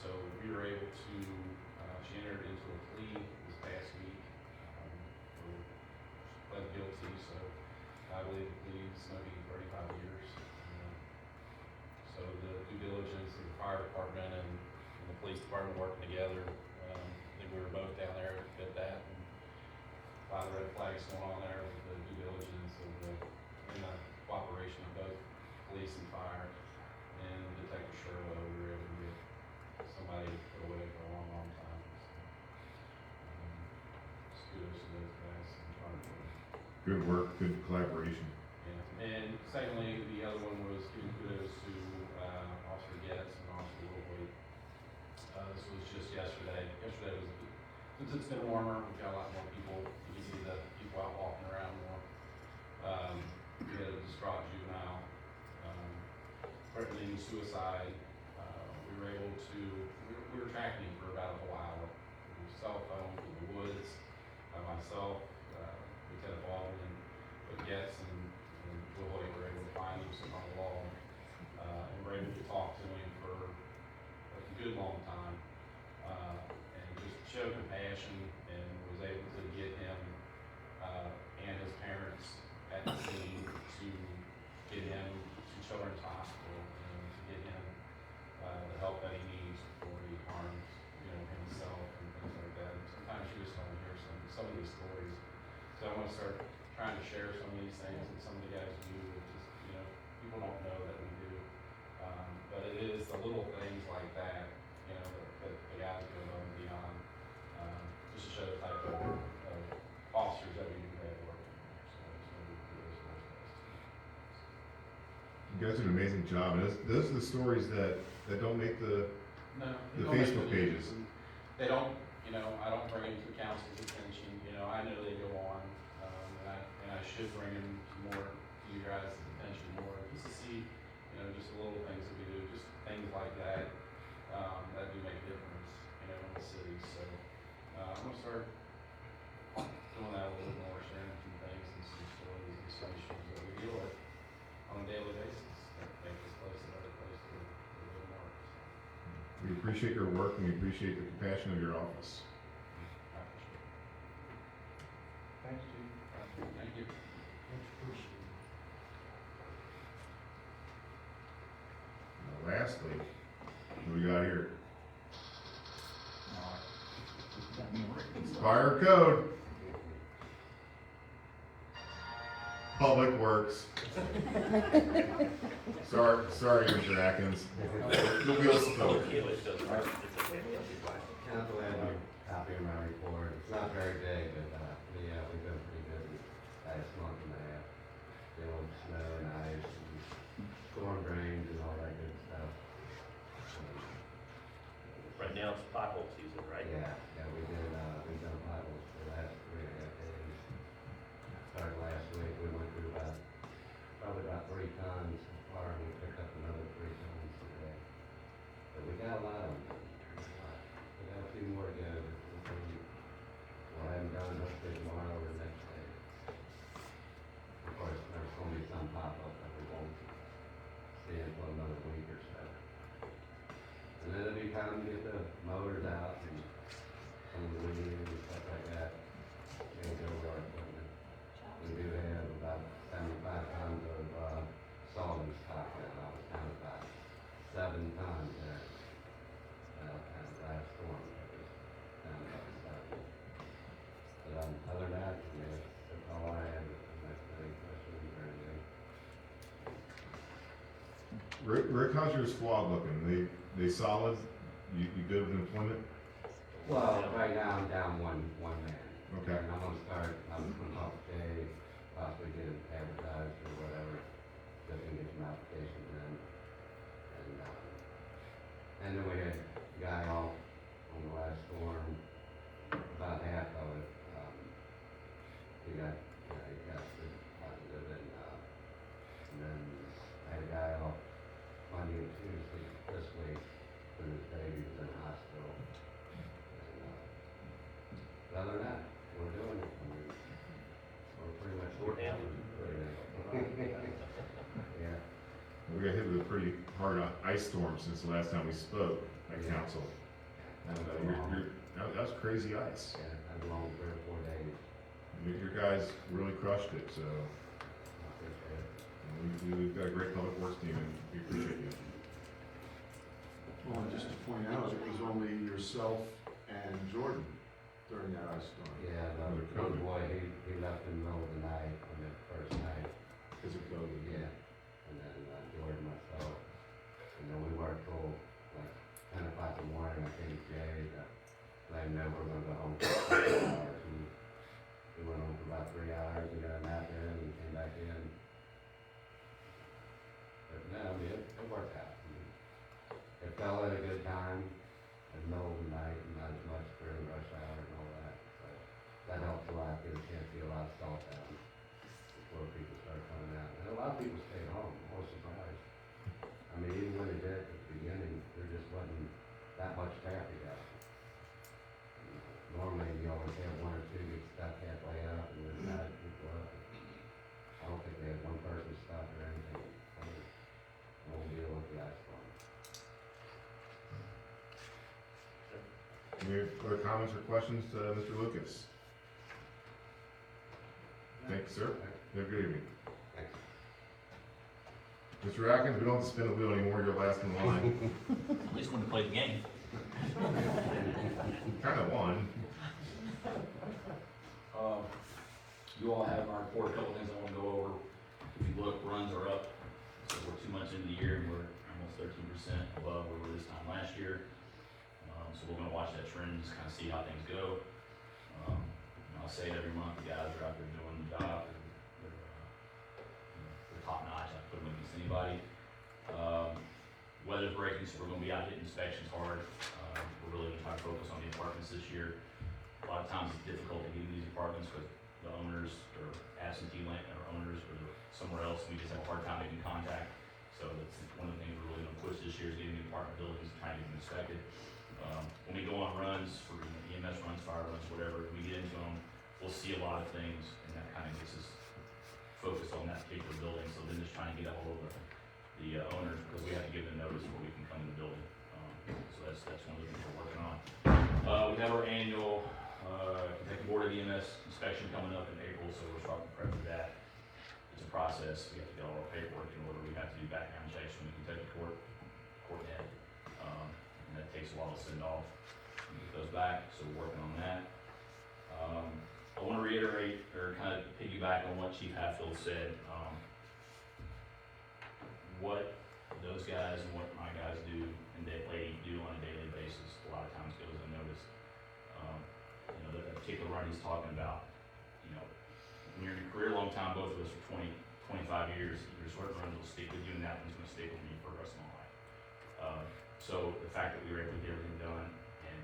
So we were able to, she entered into a plea this past week, pled guilty, so I believe the plea is going to be 35 years. So the due diligence of the fire department and the police department working together, I think we were both down there at that, and a lot of red flags going on there with the due diligence and the cooperation of both police and fire. And Detective Sherwood, we were able to get somebody put away for a long, long time. So, kudos to those guys and fire department. Good work, good collaboration. Yeah, and secondly, the other one was giving kudos to Officer Getz and Officer Littlewood. This was just yesterday. Yesterday was, since it's been warmer, we've got a lot more people. You can see the people out walking around more. We had a distraught juvenile, threatening suicide. We were able to, we were tracking him for about a whole hour. With a cell phone from the woods, myself, Lieutenant Baldwin, but Getz and Lloyd were able to find him sitting on the wall. And were able to talk to him for a good long time. And just showed compassion and was able to get him and his parents at the scene to get him to Children's Hospital and to get him the help that he needs before he harms, himself and things like that. And sometimes you just don't hear some of these stories. So I want to start trying to share some of these things that some of the guys do that just, people don't know that we do. But it is the little things like that, that the guys go above and beyond, just to show the type of officers that we do have working. guys do an amazing job, and those are the stories that don't make the No. The you don't make Facebook the news. pages. They don't, I don't bring them to council's attention, I know they go on, and I should bring them more to you guys' attention more, just to see, just the little things that we do, just things like that, that do make a difference, in the city, so, I'm gonna start doing that a little more, sharing some things and some stories and some issues that we deal with on a daily basis, that make this place a better place to live and work, so. We appreciate your work and we appreciate the compassion of your office. Thanks, Chief. Thank you. Much appreciated. Now, lastly, what we got here? Fire code. Public Works. Sorry, Mr. Atkins. The wheels spoke. Council had a copy of my report. It's not very big, but, yeah, we've been pretty busy last month and a half. Dealing with snow and ice and storm drains and all that good stuff. Right now it's pothole season, right? Yeah, we've done potholes for the last 3.5 days. Started last week, we went through probably about 3 tons so far, and we picked up another 3 tons today. But we got a lot of them. We got a few more to go. We'll have them done hopefully tomorrow or the next day. Of course, there's gonna be some pop up that we won't see until another week or so. And then it'll be time to get the motors out and some of the wheels and stuff like that. Change over our equipment. We do have about 75 tons of salt in stock now. I was down about 7 tons there. And last storm, it was down about 7. But other than that, that's all I have. Unless any questions or anything. Rick, how's your squad looking? They solid? You good with employment? Well, right now I'm down one man. Okay. And I'm gonna start, I'm gonna talk to Jay, possibly get it advertised or whatever, so we can get some applications in. And then we had a guy off on the last storm, about half of it, he got tested positive and then I had a guy off Monday and Tuesday this week, when his baby was in the hospital. And, other than that, we're doing it. We're pretty much. We're down. Yeah. We got hit with a pretty hard ice storm since the last time we spoke at council. And that was crazy ice. Yeah, I've been long 3 or 4 days. Your guys really crushed it, so I appreciate it. we've got a great public works team and we appreciate you. Well, and just to point out, it was only yourself and Jordan during that ice storm. Yeah, Under the COVID. boy, he left in the middle of the night on the first night. Because of COVID. Yeah. And then Jordan, myself, and then we worked till like 10 o'clock in the morning. I came to Jay to let him know we're gonna go home for 3 hours. And we went home for about 3 hours and got a nap in and came back in. But no, I mean, it worked out. I mean, it fell at a good time in the middle of the night and not as much during rush hour and all that. So that helps a lot, get a chance to get a lot of salt down before people start coming out. And a lot of people stayed home, I was surprised. I mean, even when they did at the beginning, there just wasn't that much traffic out. Normally, you always have 1 or 2 get stuck halfway up and then guide people up. I don't think they had one person stuck or anything. No deal with the ice storm. Any other comments or questions to Mr. Lucas? Thank you, sir. Have a good evening. Thanks. Mr. Atkins, we don't have to spin the wheel anymore, you're last in line. At least when to play the game. Kind of won. You all have our report, a couple things I want to go over. If you look, runs are up, so we're 2 months into the year and we're almost 13% above where we were this time last year. So we're gonna watch that trend, just kind of see how things go. I'll say it every month, the guys are out there doing the job, they're top notch, I put them against anybody. weather's breaking, so we're gonna be out hitting inspections hard. We're really gonna try to focus on the apartments this year. A lot of times it's difficult to get these apartments because the owners are absentee land, or owners are somewhere else. We just have a hard time making contact. So that's one of the things we're really gonna push this year is getting the apartment buildings and trying to get them inspected. When we go on runs for EMS runs, fire runs, whatever, we get into them, we'll see a lot of things, and that kind of gets us focused on that particular building. So then just trying to get a hold of the owners, because we have to give them notice before we can come in the building. So that's one of the things we're working on. We have our annual Kentucky Board of EMS inspection coming up in April, so we're starting to prep for that. It's a process. We have to get all our paperwork in order. We have to do background checks from the Kentucky court head, and that takes a while to send off and get those back. So we're working on that. I want to reiterate or kind of piggyback on what Chief Hatfield said. What those guys and what my guys do and lady do on a daily basis a lot of times goes unnoticed. That particular run he's talking about, when you're in your career a long time, both of us for 20, 25 years, there's certain runs will stick with you, and that one's going to stick with me for the rest of my life. So the fact that we were able to get everything done and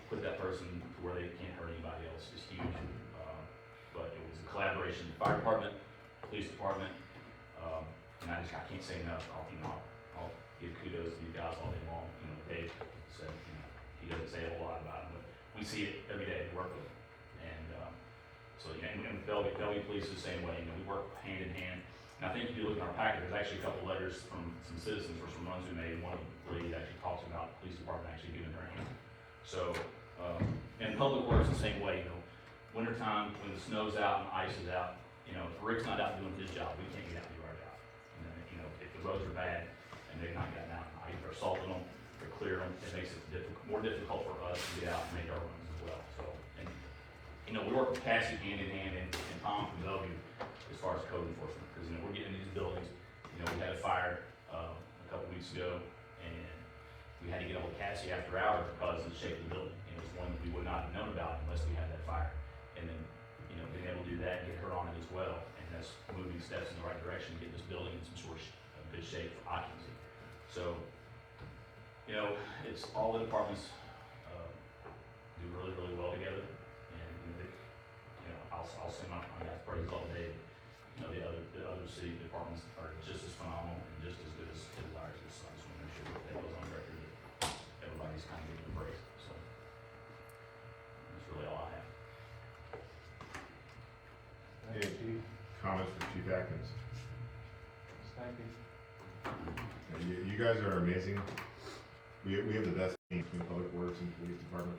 put that person to where they can't hurt anybody else is huge. But it was a collaboration, the fire department, police department, and I can't say enough. I'll give kudos to these guys all day long. Dave said, he doesn't say a whole lot about it, but we see it every day. We work with them, and and Bellevue Police is the same way. We work hand in hand. And I think if you look in our packet, there's actually a couple letters from some citizens for some runs we made. One of the ladies actually talks about the police department actually giving her a hand. So, and public works the same way. Wintertime when the snow's out and the ice is out, if Rick's not out doing his job, we can't get out and do our job. If the roads are bad and they've not gotten out, they're salting them, they're clearing them, it makes it more difficult for us to get out and make our runs as well. So, and we work with Cassie hand in hand and Tom from Bellevue as far as code enforcement, because we're getting these buildings. We had a fire a couple weeks ago, and we had to get hold of Cassie after hours because of the shape of the building. It was one that we would not have known about unless we had that fire. And then, being able to do that and get her on it as well, and that's moving steps in the right direction to get this building in some sort of good shape for occupancy. So, it's all the departments do really, really well together, and I'll say my guys praise all day. The other city departments are just as phenomenal and just as good as ours. So I just want to make sure that goes on record that everybody's kind of getting a praise. So that's really all I have. Any comments for Chief Atkins? Thank you. You guys are amazing. We have the best team between Public Works and Police Department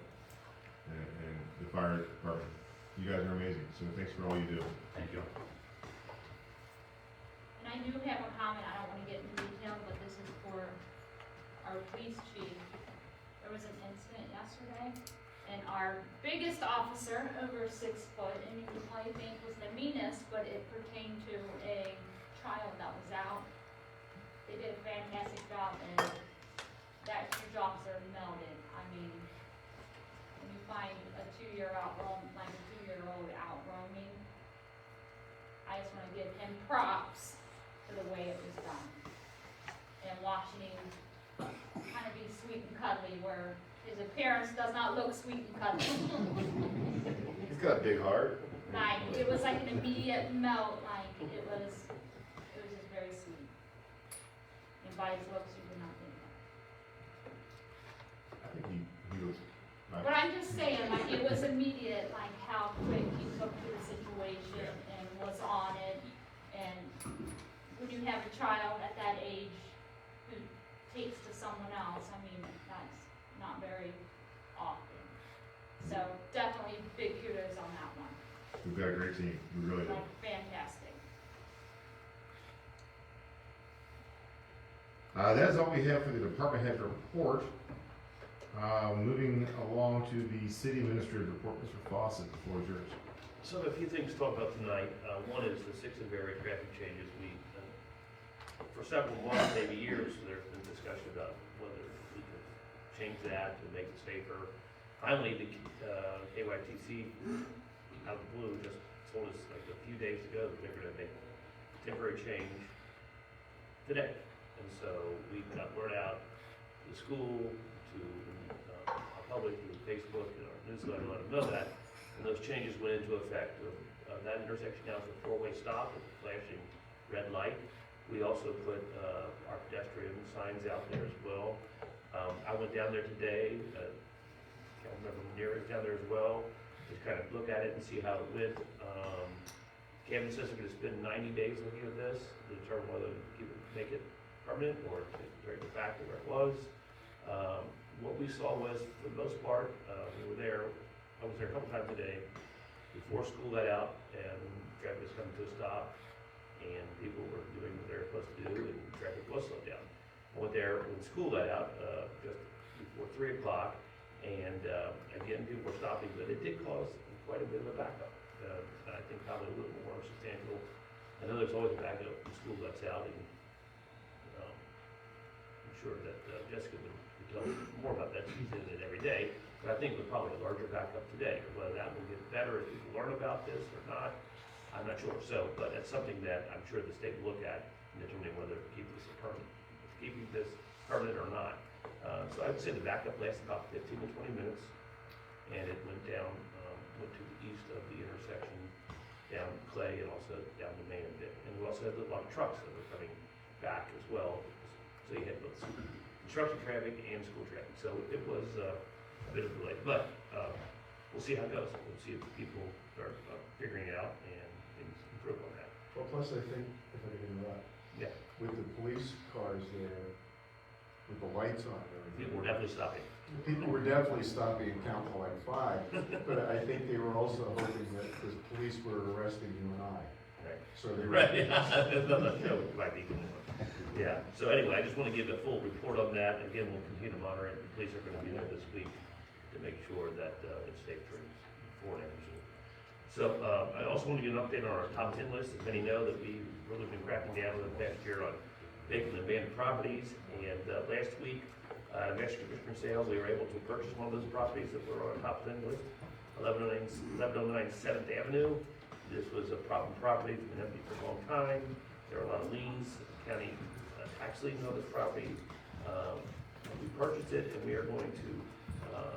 and the Fire Department. You guys are amazing, so thanks for all you do. Thank you. And I do have a comment, I don't want to get into detail, but this is for our police chief. There was an incident yesterday, and our biggest officer, over 6 foot, and you would probably think was the meanest, but it pertained to a child that was out. They did a fantastic job, and that two jobs are melded. I mean, when you find a 2-year out roam, like a 2-year-old out roaming, I just want to give him props for the way it was done. And watching him kind of be sweet and cuddly, where his appearance does not look sweet and cuddly. He's got a big heart. Like, it was like an immediate melt, like, it was just very sweet. And by his looks, you would not think that. I think he was. But I'm just saying, like, it was immediate, like, how quick he took to the situation and was on it. And when you have a child at that age who takes to someone else, I mean, that's not very often. So definitely big kudos on that one. We've got a great team. We really do. Like, fantastic. That's all we have for the department head report. Moving along to the city administrative report, Mr. Fawcett, the floor is yours. So a few things to talk about tonight. One is the 6 and Berry traffic changes. For several months, maybe years, there's been discussion about whether we could change that to make it safer. Finally, the KYTC, out of the blue, just told us like a few days ago that they're going to make a temporary change today. And so we got word out to the school, to our public, through Facebook and our newsletter, let them know that. And those changes went into effect. That intersection now is a four-way stop with a flashing red light. We also put our pedestrian signs out there as well. I went down there today, can't remember when Neil was down there as well, to kind of look at it and see how it went. Kevin says we're gonna spend 90 days looking at this, to determine whether to make it permanent or to bring it back to where it was. What we saw was, for the most part, we were there, I was there a couple times a day, before school let out, and traffic was coming to a stop, and people were doing what they were supposed to do, and traffic was slowed down. I went there when school let out, just before 3 o'clock, and again, people were stopping, but it did cause quite a bit of a backup. And I think probably a little more substantial. I know there's always a backup when school lets out, and I'm sure that Jessica would tell us more about that, she's in it every day. But I think we're probably a larger backup today. Whether that will get better as people learn about this or not, I'm not sure. So, but that's something that I'm sure the state will look at and determine whether to keep this permanent or not. So I would say the backup lasted about 15 to 20 minutes, and it went down, went to the east of the intersection, down Clay, and also down the main a bit. And we also had a lot of trucks that were coming back as well. So you had both construction traffic and school traffic. So it was a bit of a delay, but we'll see how it goes. We'll see if people start figuring it out and things improve on that. Well, plus I think, if I can interrupt, Yeah, with the police cars there, with the lights on and everything. people were definitely stopping. People were definitely stopping and counting like 5, but I think they were also hoping that the police were arresting you and I. Right. So they were. Right, yeah, might be good. Yeah, so anyway, I just want to give a full report on that. Again, we'll continue to monitor it. The police are going to be there this week to make sure that it's safe for them. So I also want to give an update on our top 10 list. As many know that we've really been cracking down over the past year on vacant and abandoned properties. And last week, Master Commissioner Sales, we were able to purchase one of those properties that were on our top 10 list, 1109 7th Avenue. This was a problem property, it's been empty for a long time. There are a lot of liens, county tax liens on this property. We purchased it, and we are going to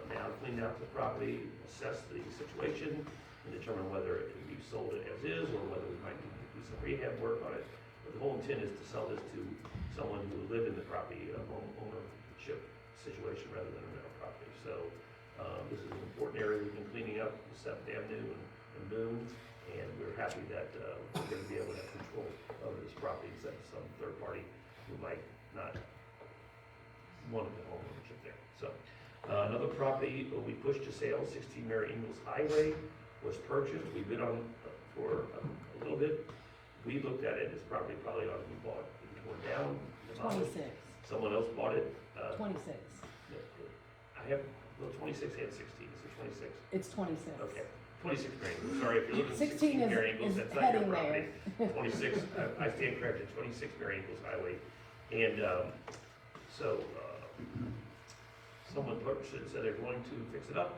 now clean out the property, assess the situation, and determine whether it can be sold as is, or whether we might need to do some rehab work on it. But the whole intent is to sell this to someone who will live in the property, a home ownership situation rather than a rental property. So this is an important area. We've been cleaning up 7th Avenue and Boone, and we're happy that we're going to be able to have control over this property instead of some third party who might not want to home ownership there. So another property we pushed to sale, 16 Mary Ingalls Highway, was purchased. We bid on for a little bit. We looked at it as property probably ought to be bought and torn down. 26. Someone else bought it. 26. I have, well, 26 and 16, is it 26? It's 26. Okay, 26 Mary Ingalls, sorry, if you're looking at 16 is- Mary Ingalls, is that's not your heading property. there. 26, I stand corrected, 26 Mary Ingalls Highway. And someone purchased it and said they're going to fix it up.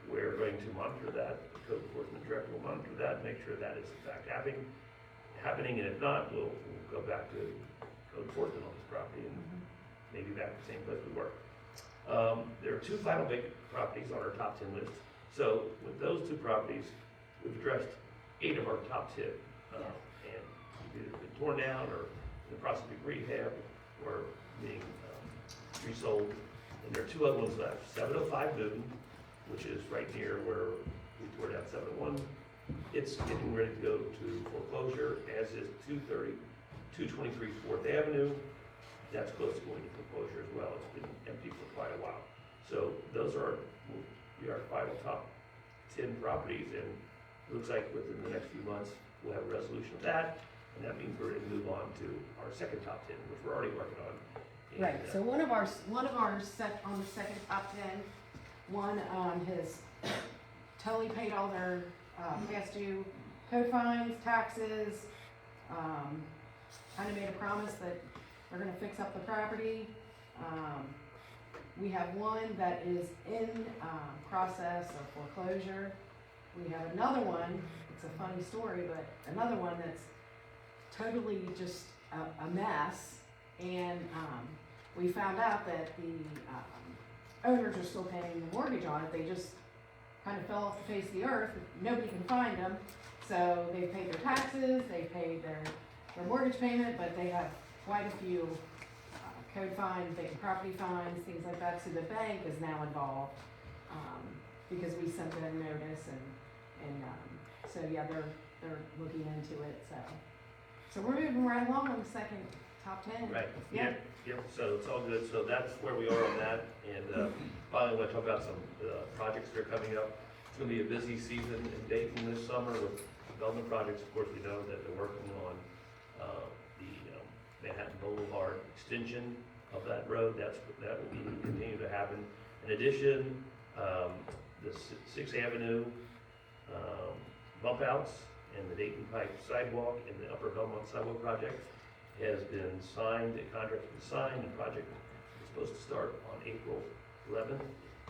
We're going to monitor that, the code enforcement director will monitor that, make sure that is in fact happening, and if not, we'll go back to code enforcement on this property and maybe back to the same place we were. There are 2 final vacant properties on our top 10 list. So with those 2 properties, we've addressed 8 of our top 10. And either been torn down or in the process of rehab or being resold. And there are 2 other ones left. 705 Newton, which is right near where we tore down 701. It's getting ready to go to foreclosure, as is 223 4th Avenue. That's close to going to foreclosure as well. It's been empty for quite a while. So those are our final top 10 properties, and it looks like within the next few months, we'll have a resolution of that, and that means we're going to move on to our second top 10, which we're already working on. And, Right, so on the second top 10, one has totally paid all their past due code fines, taxes, kind of made a promise that they're gonna fix up the property. We have one that is in process of foreclosure. We have another one, it's a funny story, but another one that's totally just a mess. And, we found out that the, owners are still paying the mortgage on it, they just kind of fell off the face of the earth, nobody can find them. So they paid their taxes, they paid their mortgage payment, but they have quite a few code fines, vacant property fines, things like that. So the bank is now involved, because we sent them notice and so yeah, they're looking into it, so we're moving right along on the second top 10. Right, Yeah. yep, so it's all good, so that's where we are on that, and, finally, I wanna talk about some, projects that are coming up. It's gonna be a busy season in Dayton this summer with development projects. Of course, we know that they're working on, the Manhattan Boulevard extension of that road. That will be, continue to happen. In addition, the Sixth Avenue, bump outs and the Dayton Pike sidewalk and the Upper Belmont sidewalk project has been signed, the contract's been signed, the project is supposed to start on April 11th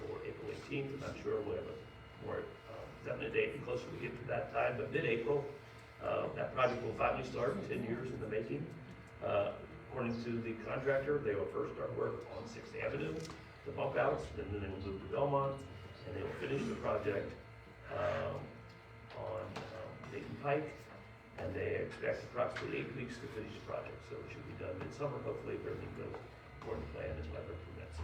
or April 18th, I'm not sure, we'll have a more definite date the closer we get to that time, but mid-April, that project will finally start, 10 years in the making. According to the contractor, they will first start work on Sixth Avenue, the bump outs, and then they will move to Belmont, and they will finish the project on Dayton Pike, and they expect approximately 8 weeks to finish the project, so it should be done midsummer, hopefully, if everything goes according to plan as weather permits.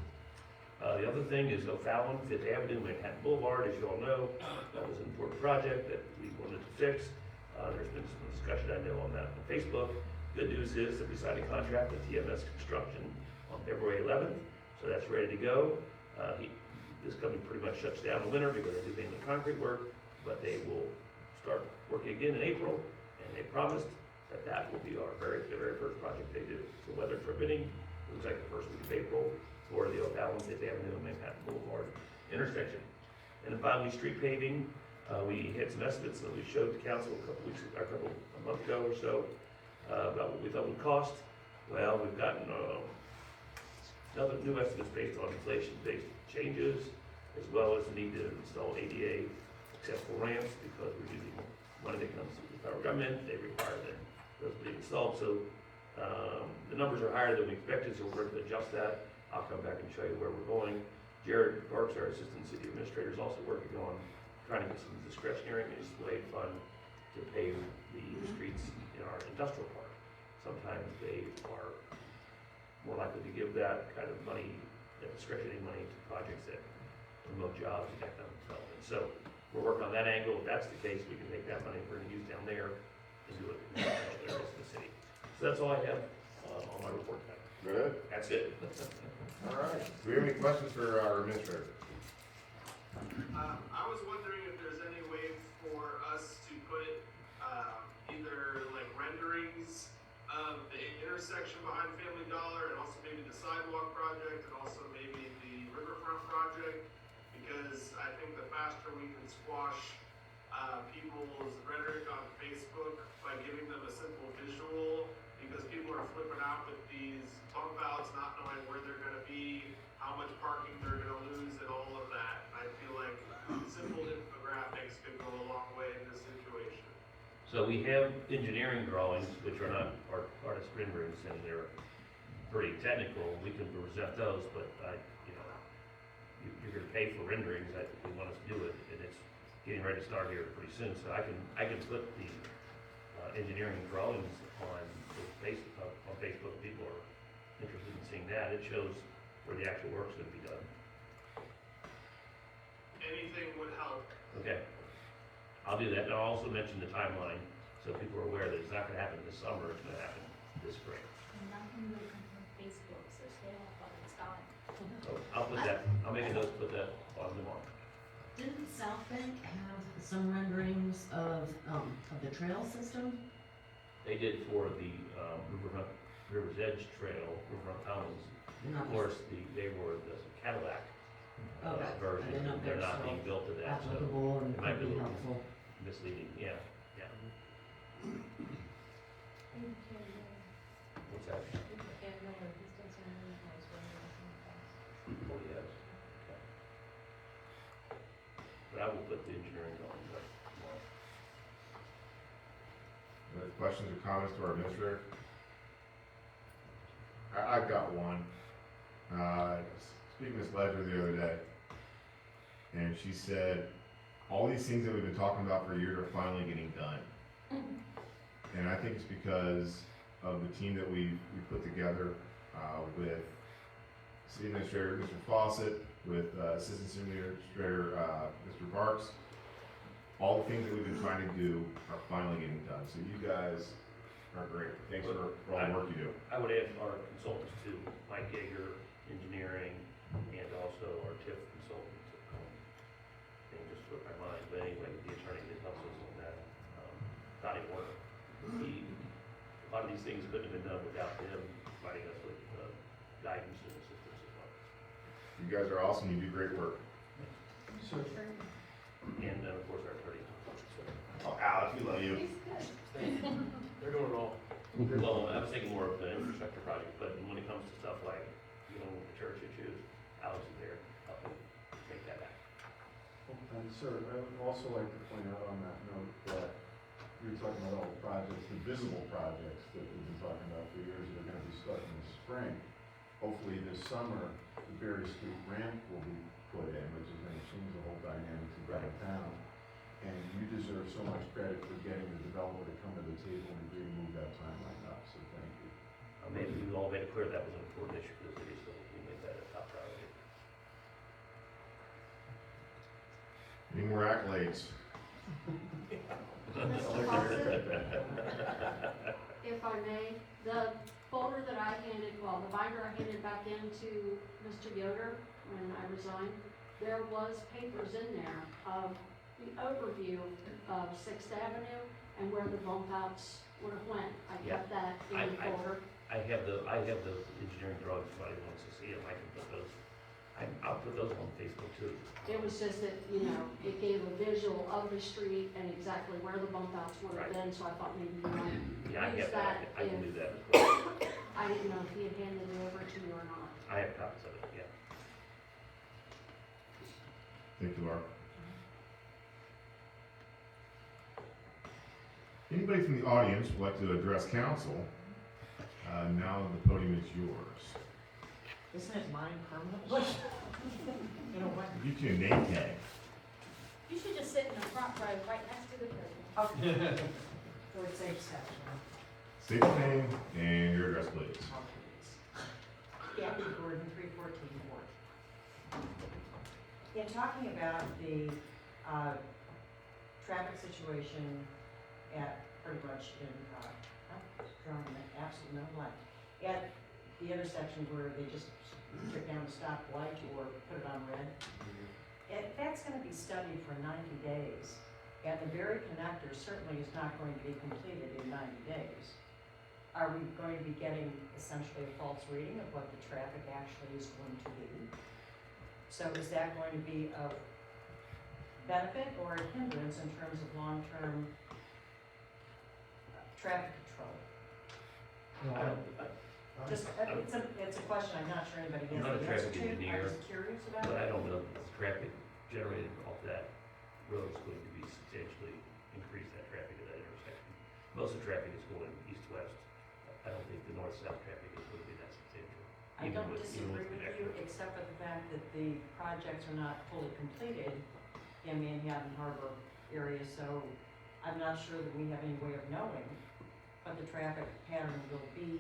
The other thing is O'Fallon, Fifth Avenue, Manhattan Boulevard, as you all know, that was an important project that we wanted to fix. There's been some discussion, I know, on that on Facebook. Good news is that we signed a contract with TMS Construction on February 11th, so that's ready to go. This company pretty much shuts down in the winter because they do mainly concrete work, but they will start working again in April, and they promised that that will be the very first project they do. So weather permitting, it looks like the first week of April for the O'Fallon, Fifth Avenue, and Manhattan Boulevard intersection. And then finally, street paving. We had some estimates that we showed the council a month ago or so about what we thought would cost. Well, we've gotten another new estimates based on inflation-based changes, as well as the need to install ADA accessible ramps because we're using money that comes from the federal government. They require that those be installed. So the numbers are higher than we expected, so we're going to adjust that. I'll come back and show you where we're going. Jared Parks, our assistant city administrator, is also working on trying to get some discretionary municipal aid fund to pave the streets in our industrial park. Sometimes they are more likely to give that kind of money, discretionary money to projects that promote jobs and economic development. So we're working on that angle. If that's the case, we can take that money we're going to use down there and do it in the areas of the city. So that's all I have on my report tonight. Good. That's it. All right. Do we have any questions for our administrator? I was wondering if there's any way for us to put either like renderings of the intersection behind Family Dollar and also maybe the sidewalk project and also maybe the riverfront project, because I think the faster we can squash people's rhetoric on Facebook by giving them a simple visual, because people are flipping out with these bump outs, not knowing where they're going to be, how much parking they're going to lose, and all of that. I feel like simple infographics could go a long way in this situation. So we have engineering drawings, which are not artist renderings, and they're pretty technical. We can present those, but you're gonna pay for renderings. We want us to do it, and it's getting ready to start here pretty soon. So I can put the engineering drawings on Facebook. If people are interested in seeing that. It shows where the actual work's gonna be done. Anything would help. Okay. I'll do that, and I'll also mention the timeline, so people are aware that it's not gonna happen this summer, it's gonna happen this spring. And nothing will come from Facebook, so stay off of it, Scott. So I'll put that, I'll make a note to put that on tomorrow. Didn't South Bank have some renderings of the trail system? They did for the River's Edge Trail, Riverfront Tunnels. Of course, they were the Cadillac version. I didn't know if They're they're not still being built to that, so applicable and it might be a could be little helpful. misleading. Yeah. What's that? Oh, yes. Okay. But I will put the engineering drawings up tomorrow. Any questions or comments to our administrator? I've got one. Speaking to Ms. Ledger the other day, and she said, all these things that we've been talking about for years are finally getting done. And I think it's because of the team that we put together, with City Administrator Mr. Fawcett, with Assistant City Administrator Mr. Barks. All the things that we've been trying to do are finally getting done. So you guys are great. Thanks for all the work you do. I would add our consultants too, Mike Yeager, engineering, and also our TIF consultant. And just slipped my mind, but anyway, the attorney that helps us on that, Donnie Warner. A lot of these things couldn't have been done without him providing us with guidance and assistance as well. You guys are awesome. You do great work. And of course, our attorney. Oh, Alex, we love you. They're doing it all. Well, I was thinking more of the infrastructure project, but when it comes to stuff like, the church issues, Alex is there helping make that happen. And sir, I would also like to point out on that note that you were talking about all the projects, the visible projects that we've been talking about for years that are gonna be starting this spring. Hopefully this summer, the Berry Street ramp will be put in, which is gonna change the whole dynamics of downtown. And you deserve so much credit for getting the developer to come to the table and agree to move that timeline up, so thank you. Maybe we've all made it clear that was an important issue for the city, so we made that a top priority. Any more accolades? Mr. Fawcett, if I may, the folder that I handed, well, the binder I handed back in to Mr. Yoder when I resigned, there was papers in there of the overview of Sixth Avenue and where the bump outs would have went. I kept that in the folder. I have the engineering drawings, if anybody wants to see them, I can put those, I'll put those on Facebook too. It was just that, it gave a visual of the street and exactly where the bump outs would have been, so I thought maybe you might Yeah, I use have that that, I can do if, that as well. I didn't know if he had handed it over to you or not. I have copies of it, yeah. Thank you, Laura. Anybody from the audience would like to address council? Now the podium is yours. Isn't it mine permanently? You know what? I'll get you a name tag. You should just sit in the front row right next to the podium. Okay. For its safe section. State your name and your address, please. Kathy Gordon, 314 Ward. In talking about the traffic situation at pretty much in, I'm drawing an absolute no light, at the intersection where they just took down the stoplight or put it on red, that's gonna be studied for 90 days. And the Berry Connector certainly is not going to be completed in 90 days. Are we going to be getting essentially a false reading of what the traffic actually is going to be? So is that going to be of benefit or a hindrance in terms of long-term traffic control? Just, it's a question I'm not sure anybody I'm has not a the answer traffic to. engineer, I'm just curious about but I it. don't know if the traffic generated off that road is going to be substantially increase that traffic at that intersection. Most of the traffic is going east-west. I don't think the north-south traffic is going to be that substantial. I even don't disagree with connector. you, except for the fact that the projects are not fully completed in Manhattan Harbor area, so I'm not sure that we have any way of knowing what the traffic pattern will be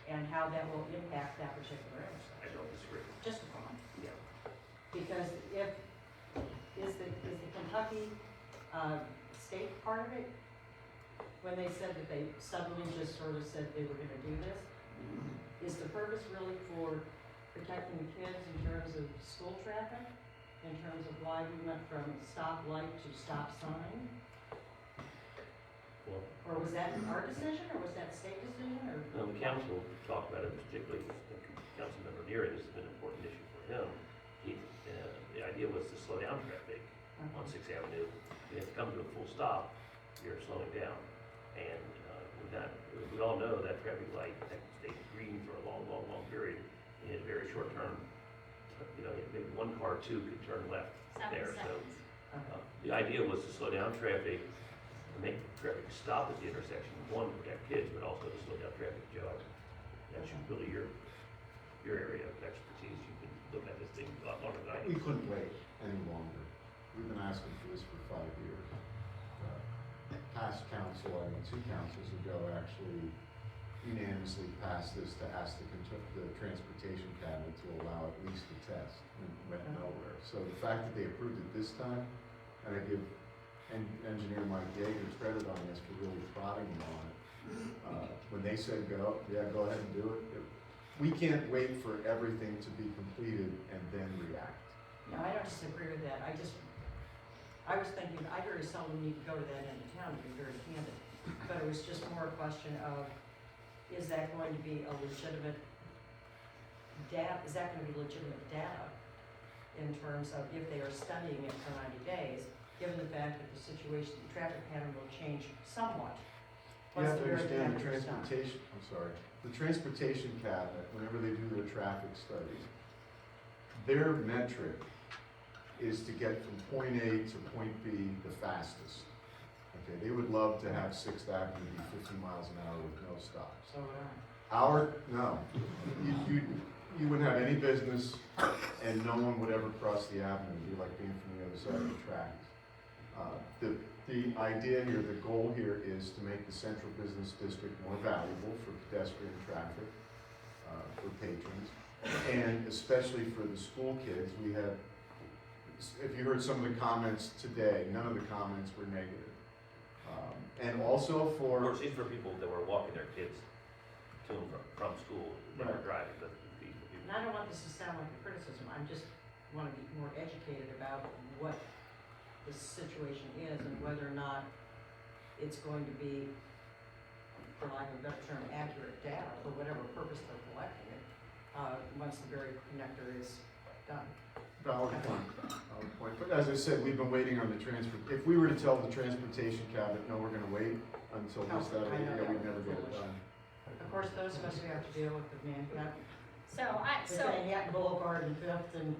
and how that will impact that particular intersection. I don't disagree. Just a thought. Yeah. Because is the Kentucky, state part of it? When they said that they suddenly just sort of said they were gonna do this? Is the purpose really for protecting the kids in terms of school traffic? In terms of why we went from stoplight to stop sign? Well, Or was that our decision, or was that state decision, or? the council talked about it, particularly Councilmember Neary, this has been an important issue for him. The idea was to slow down traffic on Sixth Avenue. If it comes to a full stop, you're slowing down. And we all know that traffic light stayed green for a long period in a very short term. Maybe one car or two could turn left 7 there. seconds. So the idea was to slow down traffic, to make traffic stop at the intersection. One, to protect kids, but also to slow down traffic, Joe. That's really your area of expertise. You can look at this thing a lot longer than I We do. couldn't wait any longer. We've been asking for this for 5 years. Past council, I mean, 2 councils ago, actually unanimously passed this to ask the transportation cabinet to allow at least a test, and went nowhere. So the fact that they approved it this time, and I give engineer Mike Yeager credit on this for really prodding them on it. When they said go, yeah, go ahead and do it. We can't wait for everything to be completed and then react. No, I don't disagree with that. I was thinking, I very seldom need to go to that end of town, to be very candid. But it was just more a question of, is that going to be a legitimate is that going to be legitimate data in terms of if they are studying it for 90 days, given the fact that the situation, the traffic pattern will change somewhat. You once have to the understand the verification is done. transportation, I'm sorry, the transportation cabinet, whenever they do their traffic studies, their metric is to get from point A to point B the fastest. Okay, they would love to have Sixth Avenue be 50 miles an hour with no stops. So would I. No, you wouldn't have any business, and no one would ever cross the avenue. It'd be like being from the other side of the tracks. The idea here, the goal here is to make the central business district more valuable for pedestrian traffic, for patrons, and especially for the school kids. We had, if you heard some of the comments today, none of the comments were negative. And also Of for, course, these were people that were walking their kids to and from school, they were Right. driving, but these were And people. I don't want this to sound like a criticism, I just want to be more educated about what the situation is and whether or not it's going to be, for lack of a better term, accurate data for whatever purpose they're collecting it, once the very connector is done. valid point, but as I said, we've been waiting on the if we were to tell the transportation cabinet, no, we're gonna wait until this, that, or I know yeah, we'd that. never get it done. Of course, those of us who have to deal with the So Manhattan Boulevard and Fifth and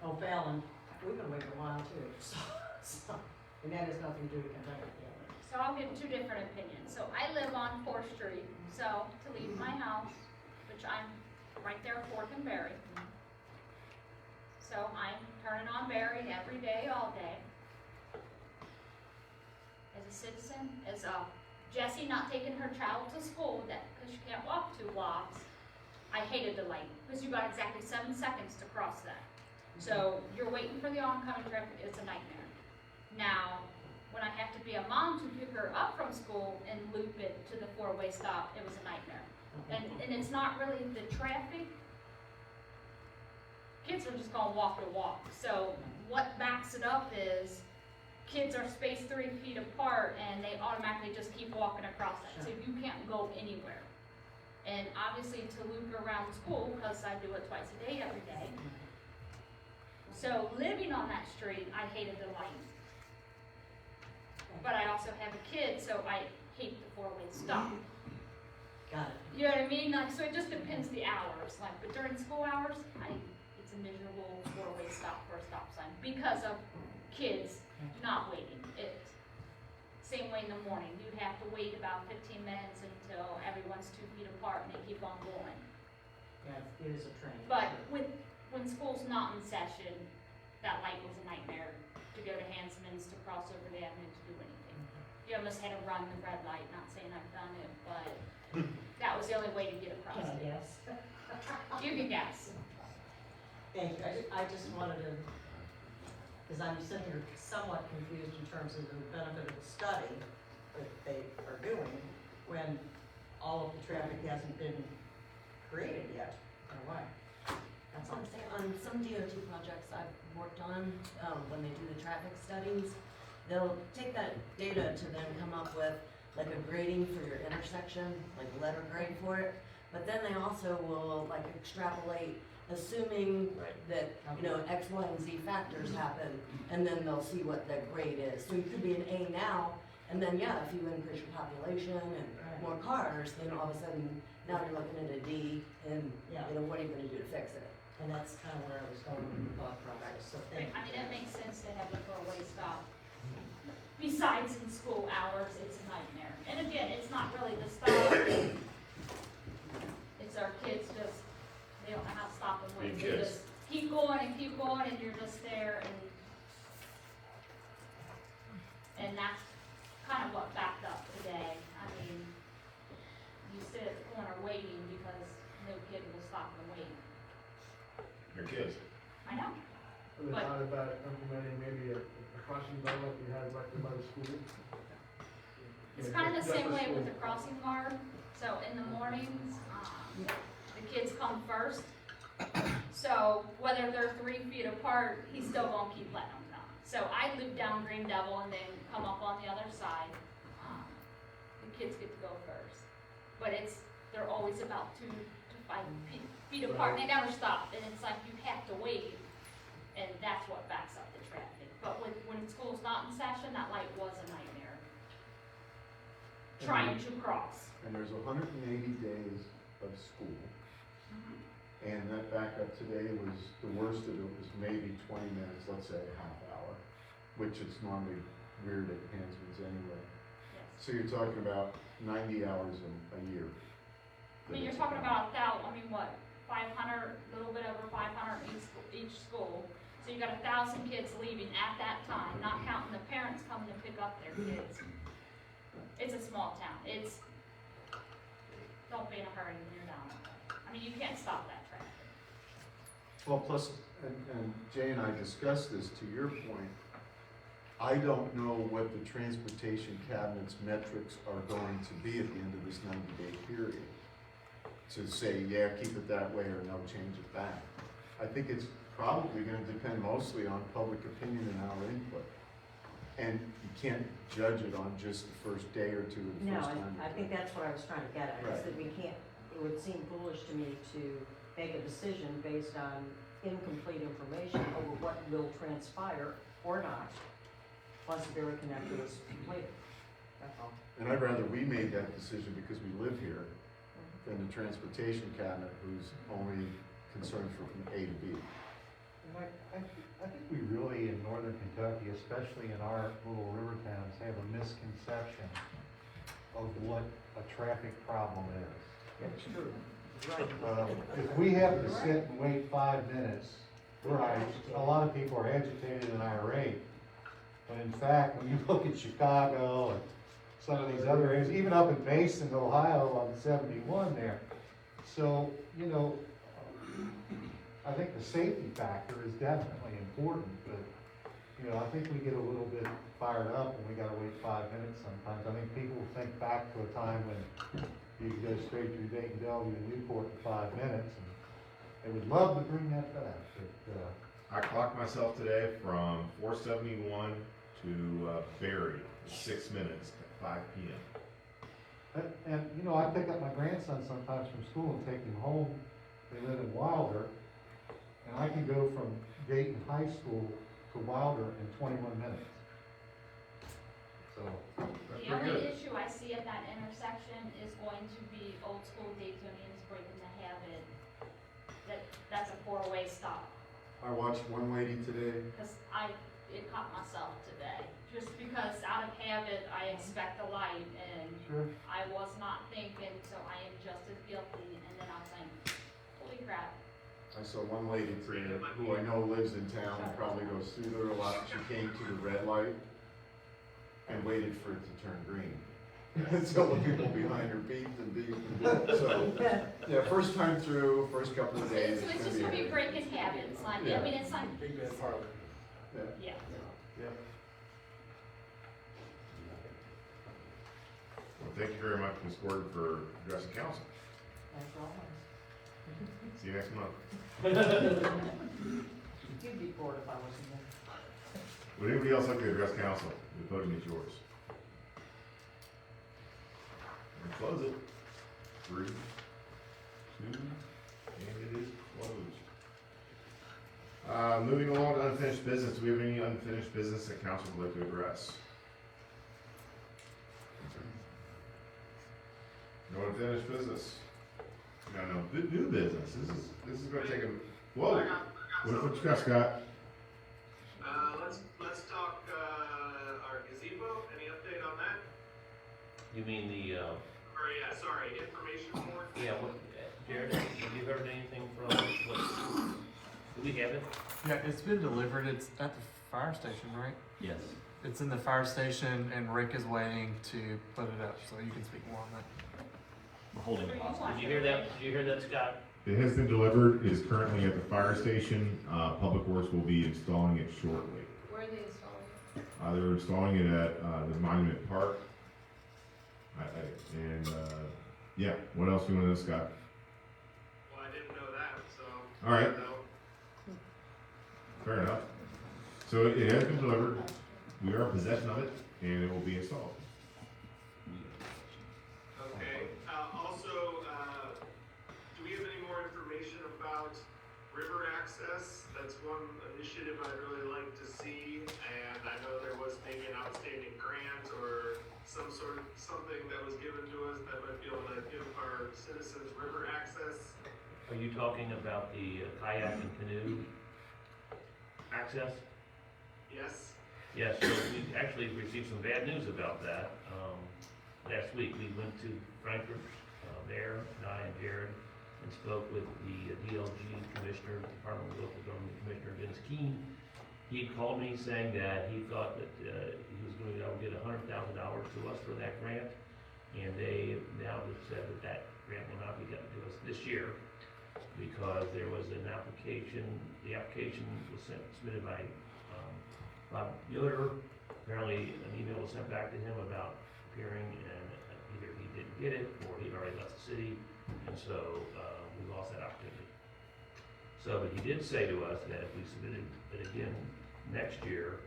O'Fallon, we've been waiting a while too, so, and that has nothing to do with Kentucky. So I'll give 2 different opinions. So I live on 4th Street, so to leave my house, which I'm right there, 4th and Berry. So I'm turning on Berry every day, all day. As a citizen, as Jessie not taking her child to school because she can't walk 2 blocks, I hated the light, because you got exactly 7 seconds to cross that. So you're waiting for the oncoming traffic, it's a nightmare. Now, when I have to be a mom to pick her up from school and loop it to the 4-way stop, it was a nightmare. And it's not really the traffic. Kids are just gonna walk the walk. So what backs it up is kids are spaced 3 feet apart and they automatically just keep walking across that. So you can't go anywhere. And obviously to loop around school, because I do it twice a day, every day. So living on that street, I hated the light. But I also have a kid, so I hate the 4-way stop. Got it. You know what I mean? Like, so it just depends the hours. Like, but during school hours, it's a miserable 4-way stop for a stop sign because of kids not waiting. Same way in the morning. You have to wait about 15 minutes until everyone's 2 feet apart and they keep on going. Yeah, it is a train. But when school's not in session, that light was a nightmare to go to Hansman's, to cross over the avenue, to do anything. You almost had to run the red light, not saying I've done it, but that was the only way to get across Can I it. guess? You can guess. Thank you, I just wanted to, because I'm sitting here somewhat confused in terms of the benefit of the study that they are doing when all of the traffic hasn't been created yet, in a way. That's all. I'm saying, on some DOT projects I've worked on, when they do the traffic studies, they'll take that data to then come up with like a grading for your intersection, like a letter grade for it. But then they also will like extrapolate, assuming that, you know, X, Y, and Z factors happen, and then they'll see what the grade is. So you could be an A now, and then yeah, if you increase your population and more cars, then all of a sudden, now you're looking at a D, and, you know, what are you gonna do to fix it? And that's kind of where I was going with the thought process, so I thank you. mean, it makes sense to have a 4-way stop. Besides in school hours, it's a nightmare. And again, it's not really the stop. It's our You Yes. just keep going and you're just there and that's kind of what backed up today. I mean, you sit at the corner waiting because no kid will stop and wait. Your kids. I know. So they thought about implementing maybe a crossing guard like we had right there by the school? It's kind of the same way with the crossing guard. So in the mornings, the kids come first. So whether they're 3 feet apart, he's still gonna keep letting them come. So I live down Green Devil and then come up on the other side. The kids get to go first. But they're always about 2 to 5 feet apart. They never stop. And it's like you have to wait. And that's what backs up the traffic. But when school's not in session, that light was a nightmare. Trying to cross. And there's 180 days of school. And that backup today was, the worst of it was maybe 20 minutes, let's say a half hour, which it's normally weird at Hansman's anyway. Yes. So you're talking about 90 hours a year. I mean, you're talking about 500, a little bit over 500 each school. So you got 1,000 kids leaving at that time, not counting the parents coming to pick up their kids. It's a small town. Don't be in a hurry when you're down there. I mean, you can't stop that traffic. Well, plus, and Jay and I discussed this, to your point, I don't know what the transportation cabinet's metrics are going to be at the end of this 90-day period. To say, yeah, keep it that way or no, change it back. I think it's probably gonna depend mostly on public opinion and our input. And you can't judge it on just the first day or two of the No, first time. I think that's what I was trying to get at, is Right. that we can't, it would seem foolish to me to make a decision based on incomplete information over what will transpire or not, once the Berry Connector is completed. That's all. And I'd rather we made that decision because we live here than the transportation cabinet who's only concerned from A to B. And I think we really, in northern Kentucky, especially in our little river towns, have a misconception of what a traffic problem is. That's true. If we have to sit and wait 5 minutes, a lot of people are agitated and irate. But in fact, when you look at Chicago and some of these other areas, even up in Mason, Ohio, on 71 there. So, I think the safety factor is definitely important, but, I think we get a little bit fired up and we gotta wait 5 minutes sometimes. I think people think back to a time when you could go straight through Dayton, Bellevue, and Newport in 5 minutes, and they would love to bring that back, but, I clocked myself today from 471 to Berry, 6 minutes at 5 p.m. And, I pick up my grandson sometimes from school and take him home. They live in Wilder, and I can go from Dayton High School to Wilder in 21 minutes. So, The only issue I see at that intersection is going to be old school Daytonians breaking the habit. That's a 4-way stop. I watched one lady today, Because it caught myself today. Just because out of habit, I expect a light and Sure. I was not thinking, so I am just as guilty. And then I was like, holy crap. I saw one lady today who I know lives in town and probably goes through there a lot. She came to the red light and waited for it to turn green. Until the people behind her beeped and beeped and beeped. So, yeah, first time through, first couple of days. So it's just gonna be breaking habits. Like, I mean, it's like, Big bad parlor. yeah. Well, thank you very much, Ms. Gordon, for addressing council. That's all. See you next month. You'd be bored if I wasn't there. Would anybody else like to address council? The podium is yours. And close it. 3, 2, and it is closed. Moving along to unfinished business. Do we have any unfinished business that council would like to address? No unfinished business. No, new business. This is gonna take a, whoa. What you got, Scott? Let's talk, our gazebo, any update on that? You mean the, Or, yeah, sorry, information board? Jared, have you heard anything from, Do we have it? Yeah, it's been delivered. It's at the fire station, right? Yes. It's in the fire station, and Rick is waiting to put it up, so you can speak more on that. We're holding it hostage. Did you hear that? Did you hear that, Scott? It has been delivered, it is currently at the fire station. Public Works will be installing it shortly. Where are they installing? They're installing it at the Monument Park. Yeah, what else do you want to know, Scott? Well, I didn't know that, so. All right. I don't know. Fair enough. So it has been delivered, we are in possession of it, and it will be installed. Okay, also, do we have any more information about river access? That's one initiative I'd really like to see, and I know there was maybe an outstanding grant or something that was given to us that might be able to give our citizens river access. Are you talking about the kayak and canoe access? Yes? Yes, so we actually received some bad news about that. Last week, we went to Frankfurt, Mayor, and I and Jared, and spoke with the DLG Commissioner, Department of Local Government Commissioner Dennis Keene. He had called me saying that he thought that he was going to be able to get $100,000 to us for that grant, and they now have said that that grant will not be given to us this year because there was an application. The application was submitted by Bob Yoder. Apparently, an email was sent back to him about appearing, and either he didn't get it or he'd already left the city, and so we lost that opportunity. So, but he did say to us that if we submitted it again next year,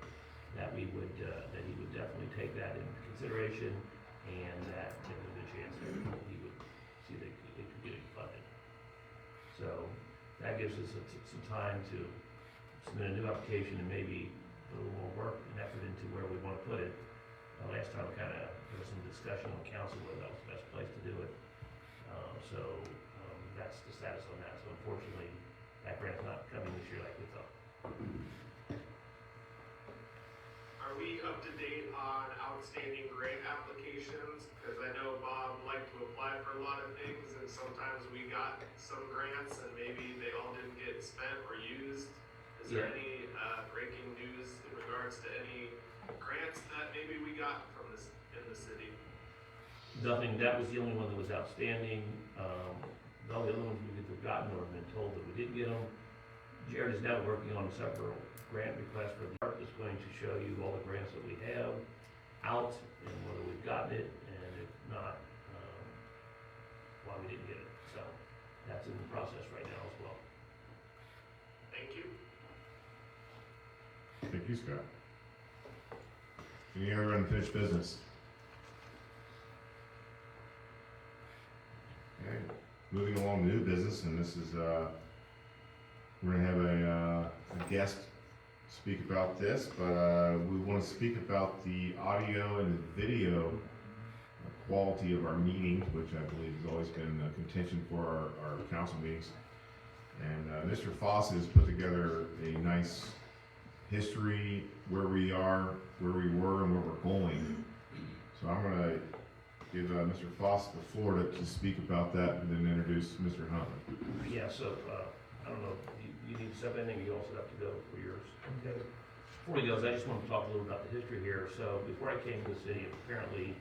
that we would, that he would definitely take that into consideration, and that there was a good chance that he would see that it could get it funded. So that gives us some time to submit a new application and maybe put a little more work and effort into where we want to put it. Last time, there was some discussion on council whether that was the best place to do it. That's the status on that. So unfortunately, that grant's not coming this year like we thought. Are we up to date on outstanding grant applications? Because I know Bob liked to apply for a lot of things, and sometimes we got some grants and maybe they all didn't get spent or used. Is there any breaking news in regards to any grants that maybe we got from this in the city? Nothing, that was the only one that was outstanding. All the other ones we had forgotten or been told that we didn't get them. Jared is now working on several grant requests for the art that's going to show you all the grants that we have out and whether we've gotten it, and if not, why we didn't get it. So that's in the process right now as well. Thank you. Thank you, Scott. Any other unfinished business? Okay, moving along to new business, and this is, we're gonna have a guest speak about this, but we want to speak about the audio and the video quality of our meetings, which I believe has always been a contention for our council meetings. And Mr. Foss has put together a nice history, where we are, where we were, and where we're going. So I'm gonna give Mr. Foss the floor to speak about that, and then introduce Mr. Huntley. Yeah, so, I don't know, you need to step in, and you also have to go for yours. Okay. Before he goes, I just want to talk a little about the history here. So before I came to the city, apparently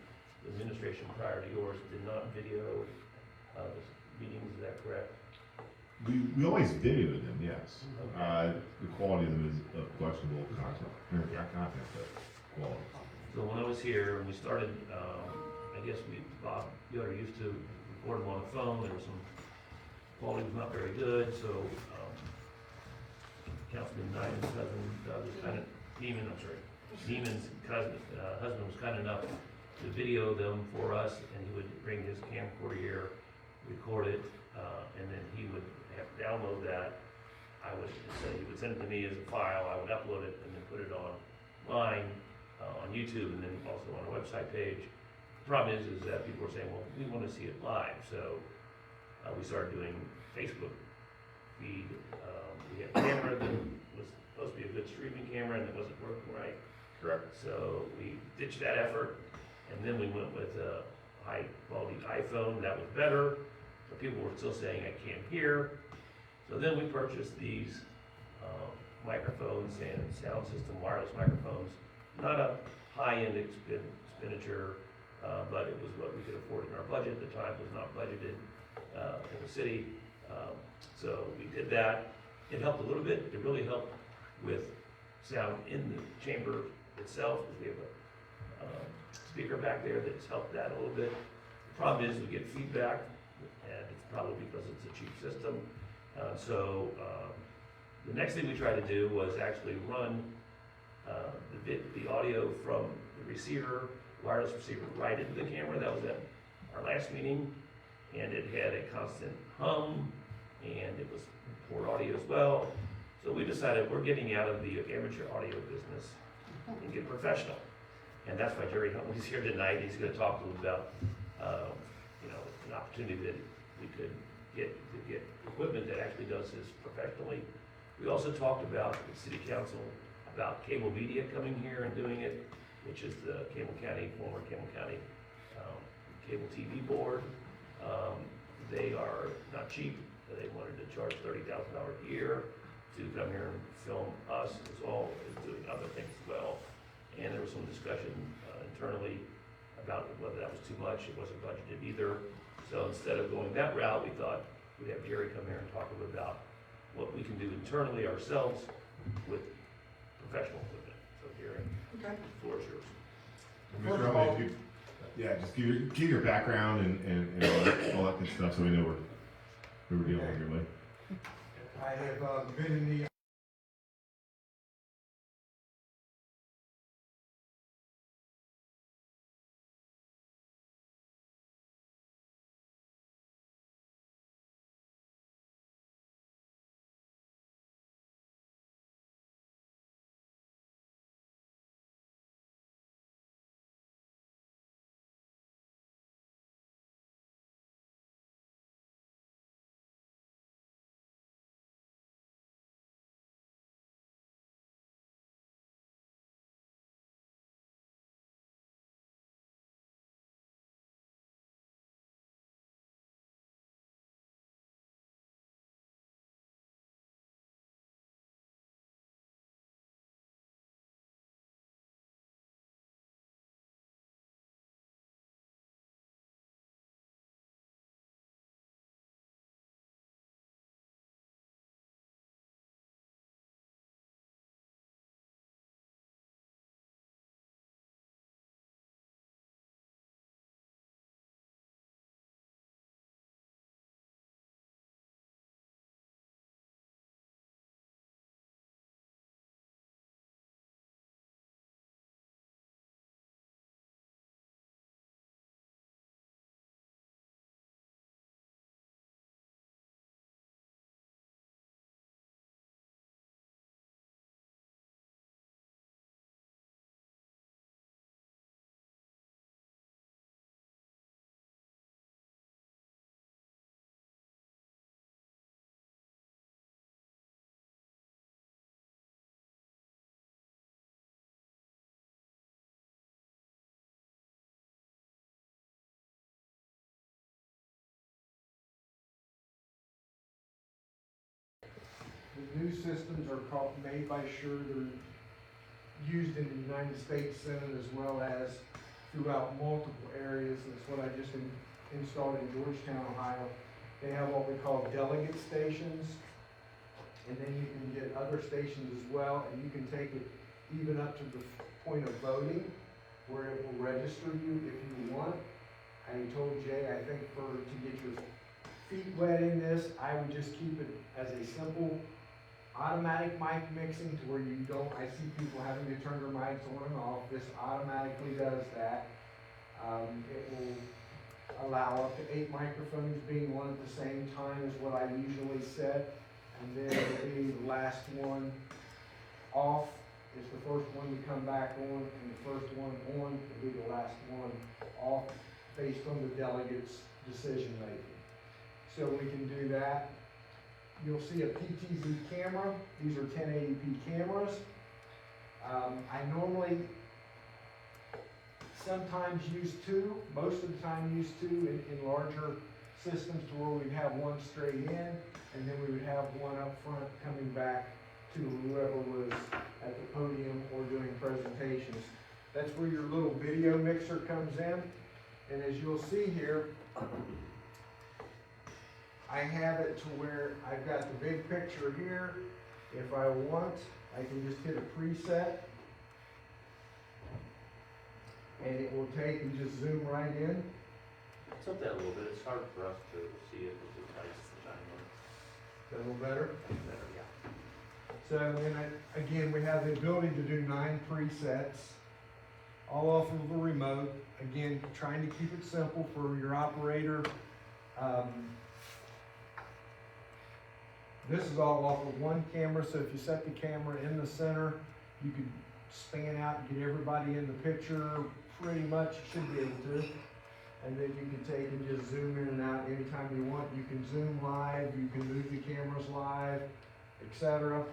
the administration prior to yours did not video the meetings, is that correct? We always videoed them, yes. The quality of them is of questionable content, but quality. So when I was here, and we started, I guess Bob Yoder used to record them on the phone. There was some quality was not very good, so Councilman Nyman's cousin, Neiman's cousin, husband was kind enough to video them for us, and he would bring his camcorder here, record it, and then he would have to download that. He would send it to me as a file, I would upload it, and then put it online, on YouTube, and then also on our website page. The problem is that people were saying, well, we want to see it live, so we started doing Facebook feed. We had a camera that was supposed to be a good streaming camera, and it wasn't working right. Correct. So we ditched that effort, and then we went with a high-quality iPhone. That was better, but people were still saying, I can't hear. So then we purchased these microphones and sound system, wireless microphones. Not a high-end expenditure, but it was what we could afford in our budget. At the time, it was not budgeted in the city. So we did that. It helped a little bit. It really helped with sound in the chamber itself, because we have a speaker back there that's helped that a little bit. The problem is we get feedback, and it's probably because it's a cheap system. The next thing we tried to do was actually run the audio from the receiver, wireless receiver, right into the camera. That was at our last meeting, and it had a constant hum, and it was poor audio as well. So we decided we're getting out of the amateur audio business and get professional. And that's why Jerry Huntley's here tonight. He's gonna talk to us about, an opportunity that we could get equipment that actually does this professionally. We also talked about the city council about cable media coming here and doing it, which is the former Campbell County Cable TV Board. They are not cheap. They wanted to charge $30,000 a year to come here and film us as well as doing other things as well. And there was some discussion internally about whether that was too much. It wasn't budgeted either. So instead of going that route, we thought we'd have Jerry come here and talk a little about what we can do internally ourselves with professional equipment. So Jerry, Okay. the floor is yours. Mr. Rowley, if you, just give your background and all that good stuff, so we know who we're dealing with here, Lee. I have been in the The new systems are made by Shure. They're used in the United States Senate as well as throughout multiple areas. That's what I just installed in Georgetown, Ohio. They have what we call delegate stations, and then you can get other stations as well, and you can take it even up to the point of voting, where it will register you if you want. I told Jay, I think to get your feet wet in this, I would just keep it as a simple automatic mic mixing to where you don't, I see people having to turn their mics on and off. This automatically does that. It will allow up to 8 microphones being on at the same time is what I usually set. And then it'll be the last one off is the first one to come back on, and the first one on will be the last one off based on the delegates' decision making. So we can do that. You'll see a PTZ camera. These are 1080p cameras. I normally sometimes use 2, most of the time use 2 in larger systems to where we'd have one straight in, and then we would have one up front coming back to whoever was at the podium or doing presentations. That's where your little video mixer comes in. And as you'll see here, I have it to where I've got the big picture here. If I want, I can just hit a preset. And it will take and just zoom right in. Tilt that a little bit, it's hard for us to see it with the lights shining on. Is that a little better? Better, yeah. So then again, we have the ability to do 9 presets, all off of the remote. Again, trying to keep it simple for your operator. This is all off of one camera, so if you set the camera in the center, you could span out and get everybody in the picture pretty much, you should be able to. And then you can take and just zoom in and out anytime you want. You can zoom live, you can move the cameras live, etc.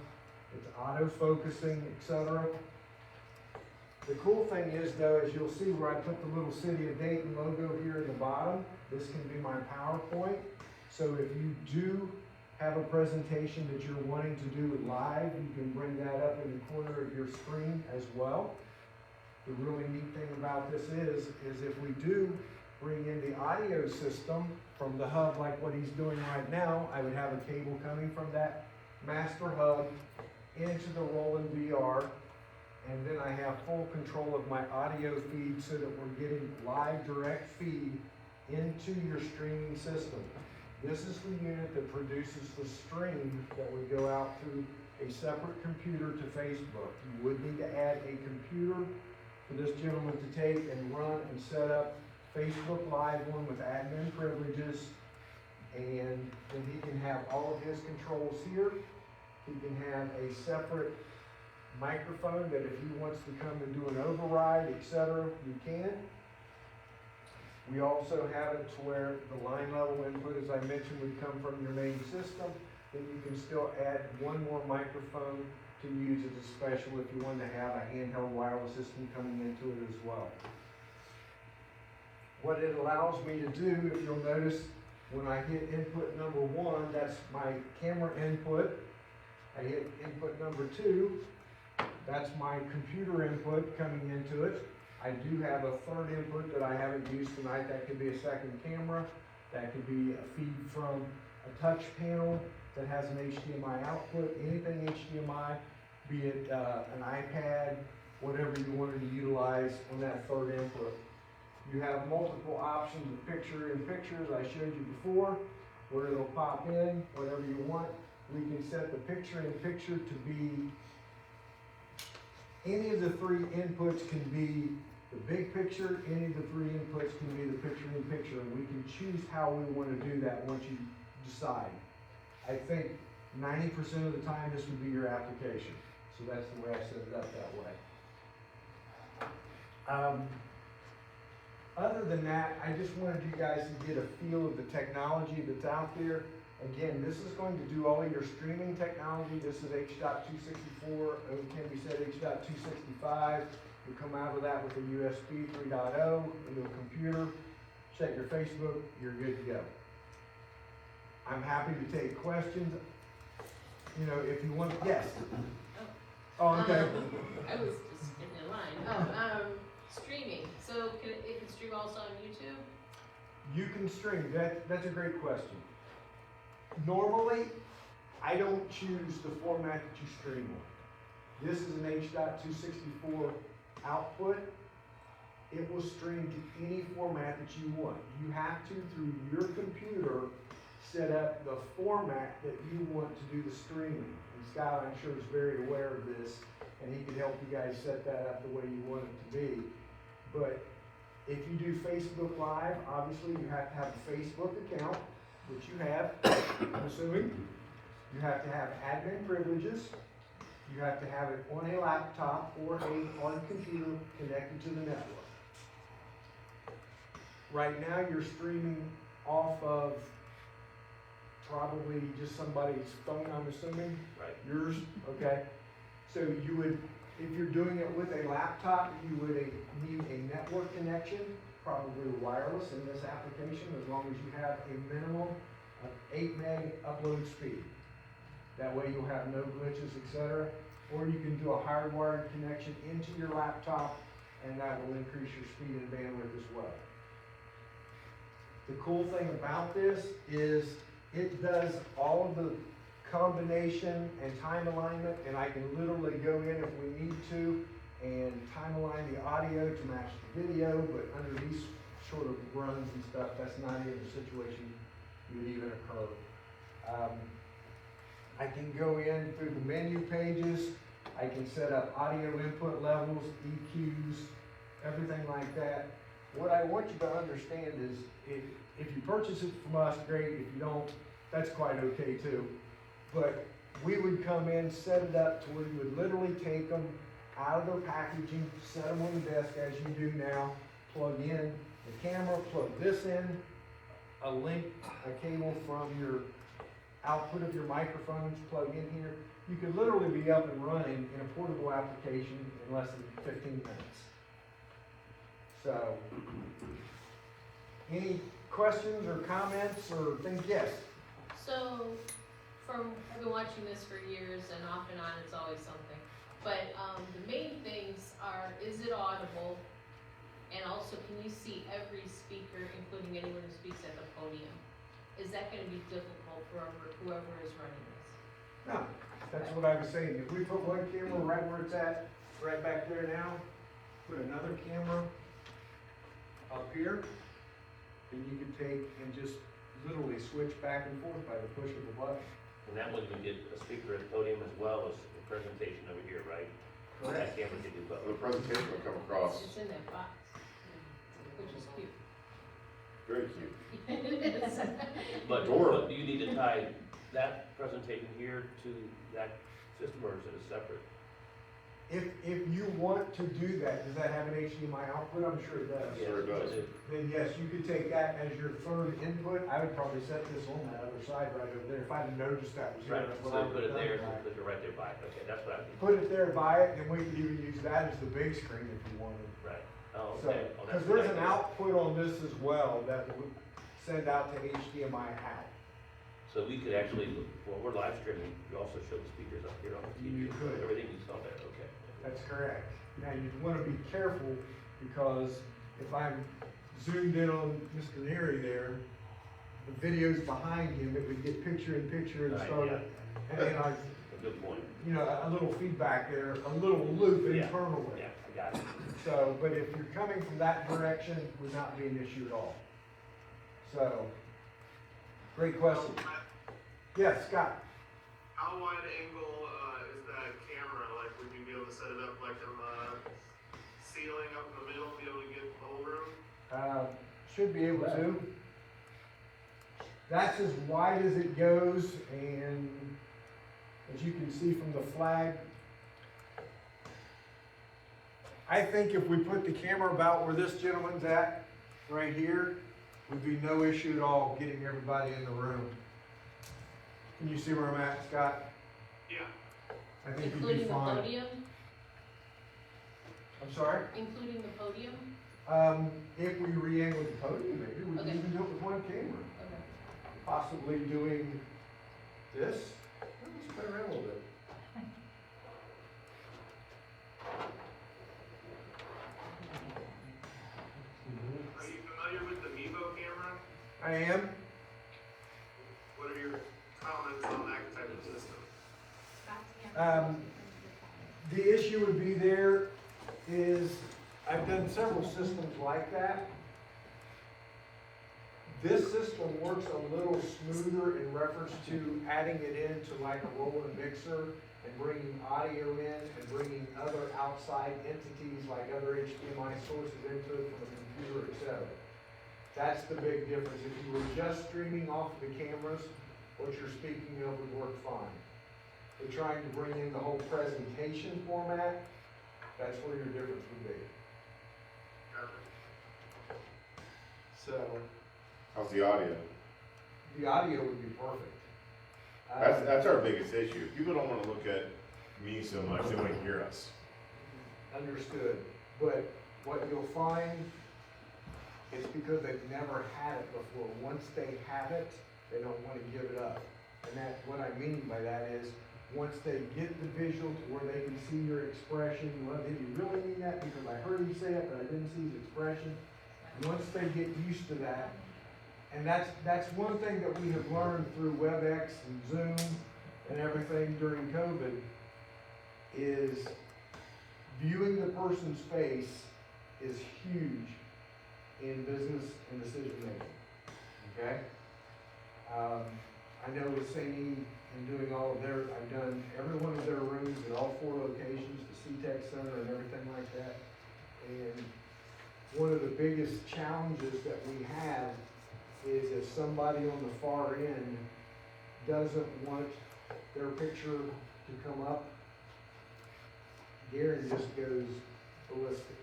It's auto-focusing, etc. The cool thing is though, as you'll see where I put the little City of Dayton logo here in the bottom, this can be my PowerPoint. So if you do have a presentation that you're wanting to do live, you can bring that up in the corner of your screen as well. The really neat thing about this is if we do bring in the audio system from the hub like what he's doing right now, I would have a cable coming from that master hub into the Roland VR, and then I have full control of my audio feed so that we're getting live direct feed into your streaming system. This is the unit that produces the stream that would go out through a separate computer to Facebook. You would need to add a computer for this gentleman to take and run and set up Facebook Live one with admin privileges, and then he can have all of his controls here. He can have a separate microphone that if he wants to come and do an override, etc., you can. We also have it to where the line level input, as I mentioned, would come from your main system. Then you can still add one more microphone to use as a special if you want to have a handheld wireless system coming into it as well. What it allows me to do, if you'll notice, when I hit input number 1, that's my camera input. I hit input number 2, that's my computer input coming into it. I do have a third input that I haven't used tonight. That could be a second camera. That could be a feed from a touch panel that has an HDMI output, anything HDMI, be it an iPad, whatever you wanted to utilize on that third input. You have multiple options of picture-in-pictures I showed you before, where it'll pop in, whatever you want. We can set the picture-in-picture to be, any of the 3 inputs can be the big picture, any of the 3 inputs can be the picture-in-picture, and we can choose how we want to do that once you decide. I think 90% of the time this would be your application, so that's the way I set it up that way. Other than that, I just wanted you guys to get a feel of the technology that's out there. Again, this is going to do all of your streaming technology. This is H.264, it can be set H.265. You come out of that with a USB 3.0 into a computer, set your Facebook, you're good to go. I'm happy to take questions. You know, if you want, yes. Oh, okay. I was just in the line. Streaming, so it can stream also on YouTube? You can stream, that's a great question. Normally, I don't choose the format that you stream on. This is an H.264 output. It will stream to any format that you want. You have to, through your computer, set up the format that you want to do the streaming. And Scott, I'm sure, is very aware of this, and he can help you guys set that up the way you want it to be. But if you do Facebook Live, obviously you have to have a Facebook account, which you have, I'm assuming. You have to have admin privileges. You have to have it on a laptop or on a computer connected to the network. Right now you're streaming off of probably just somebody's phone, I'm assuming. Right. Yours, okay. So you would, if you're doing it with a laptop, you would need a network connection, probably wireless in this application, as long as you have a minimum of 8 meg upload speed. That way you'll have no glitches, etc. Or you can do a hardwired connection into your laptop, and that will increase your speed and bandwidth as well. The cool thing about this is it does all of the combination and time alignment, and I can literally go in if we need to and time align the audio to match the video, but under these sort of runs and stuff, that's not even a situation would even occur. I can go in through the menu pages, I can set up audio input levels, EQs, everything like that. What I want you to understand is if you purchase it from us, great. If you don't, that's quite okay too. But we would come in, set it up to where you would literally take them out of their packaging, set them on the desk as you do now, plug in the camera, plug this in, a cable from your output of your microphones, plug in here. You could literally be up and running in a portable application in less than 15 minutes. So, any questions or comments or things? Yes? So, I've been watching this for years, and off and on it's always something. But the main things are, is it audible? And also, can you see every speaker, including anyone who speaks at the podium? Is that going to be difficult for whoever is running this? No, that's what I was saying. If we put one camera right where it's at, right back there now, put another camera up here, then you can take and just literally switch back and forth by the push of a button. And that one, you get a speaker at the podium as well as the presentation over here, right? Correct. That camera can do both. The presentation will come across It's in that box, which is cute. very cute. It is. But Adorable. do you need to tie that presentation here to that system, or is it a separate? If you want to do that, does that have an HDMI output? I'm sure it does. Sure it does. Then yes, you could take that as your third input. I would probably set this on that other side right over there. If I hadn't noticed that was here, Right, that's so what I would put it have there, done. so put it right there by it, okay, that's what I think. Put it there by it, and we could even use that as the big screen if you wanted. Right, oh, So, okay. Oh, because that's there's what an I did. output on this as well that will send out to HDMI out. So we could actually, well, we're live streaming, you also show the speakers up here on the TV. You could. Everything you saw there, okay. That's correct. Now, you'd want to be careful because if I'm zoomed in on Mr. Neary there, the video's behind him, it would get picture in picture and Right, start, yeah. and then I, A good point. you know, a little feedback there, a little loop Yeah. internally. Yeah, I got it. So, but if you're coming from that direction, it would not be an issue at all. So, great question. Yes, Scott? How wide angle is that camera? Like, would you be able to set it up like on the ceiling up in the middle, be able to get the whole room? Should be able to. That's as wide as it goes, and as you can see from the flag, I think if we put the camera about where this gentleman's at, right here, would be no issue at all getting everybody in the room. Can you see where I'm at, Scott? Yeah. I think you'd be Including the fine. podium, I'm sorry? including the podium? If we re-angle the podium, maybe we can Okay. even do it with one camera. Okay. Possibly doing this. Let's play around a little bit. Are you familiar with the Mevo camera? I am. What are your comments on that type of system? The issue would be there is, I've done several systems like that. This system works a little smoother in reference to adding it into like a rolling mixer and bringing audio in and bringing other outside entities like other HDMI sources into it from a computer, etc. That's the big difference. If you were just streaming off the cameras, what you're speaking of would work fine. But trying to bring in the whole presentation format, that's where your difference would be. So, How's the audio? the audio would be perfect. That's our biggest issue. People don't wanna look at me so much, they wanna hear us. Understood. But what you'll find is because they've never had it before, once they have it, they don't want to give it up. And that, what I mean by that is, once they get the visual to where they can see your expression, well, did he really mean that? Because I heard him say it, but I didn't see his expression. Once they get used to that, and that's one thing that we have learned through WebEx and Zoom and everything during COVID, is viewing the person's face is huge in business and decision making, okay? I know with St. E and doing all of their, I've done every one of their rooms at all 4 locations, the CTEC Center and everything like that. And one of the biggest challenges that we have is if somebody on the far end doesn't want their picture to come up, Gary just goes ballistic.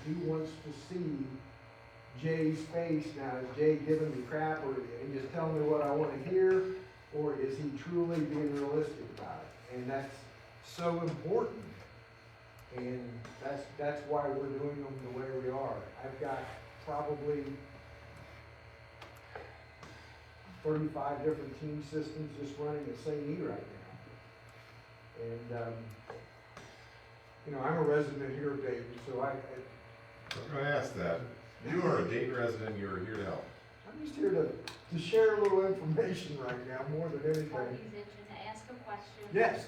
He wants to see Jay's face. Now, is Jay giving me crap and just telling me what I want to hear, or is he truly being realistic about it? And that's so important. And that's why we're doing them the way we are. I've got probably 35 different team systems just running at St. E right now. And, you know, I'm a resident here of Dayton, so I was going to ask that. You are a Dayton resident, you are here to help. I'm just here to share a little information right now, more than anything. Party's itching to ask a question. Yes.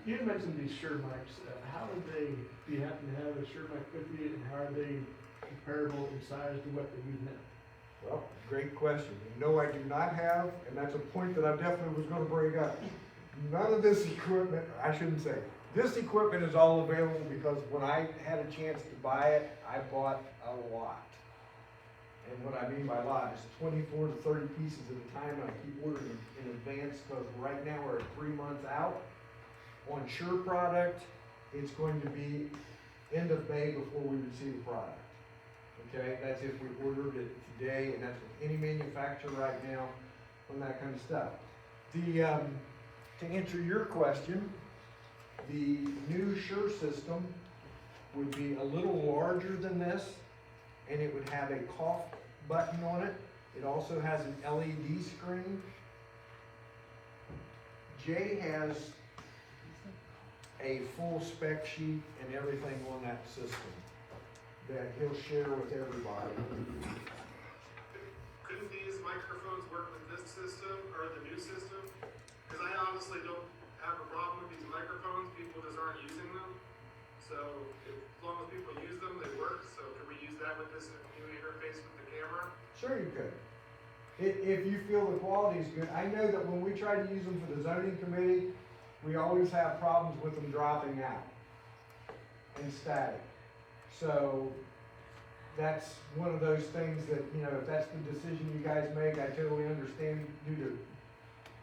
You had mentioned these Shure mics. How do they, do you happen to have a Shure mic with you, and how are they comparable in size to what they use now? Well, great question. No, I do not have, and that's a point that I definitely was gonna bring up. None of this equipment, I shouldn't say, this equipment is all available because when I had a chance to buy it, I bought a lot. And what I mean by a lot is 24 to 30 pieces at a time, and I keep ordering in advance because right now we're at 3 months out. On Shure product, it's going to be end of May before we receive the product. Okay, that's if we ordered it today, and that's with any manufacturer right now on that kind of stuff. To answer your question, the new Shure system would be a little larger than this, and it would have a cough button on it. It also has an LED screen. Jay has a full spec sheet and everything on that system that he'll share with everybody. Couldn't these microphones work with this system or the new system? Because I honestly don't have a problem with these microphones, people just aren't using them. So as long as people use them, they work. So can we use that with this new interface with the camera? Sure you could. If you feel the quality is good. I know that when we try to use them for the zoning committee, we always have problems with them dropping out and static. So that's one of those things that, you know, if that's the decision you guys make, I totally understand due to,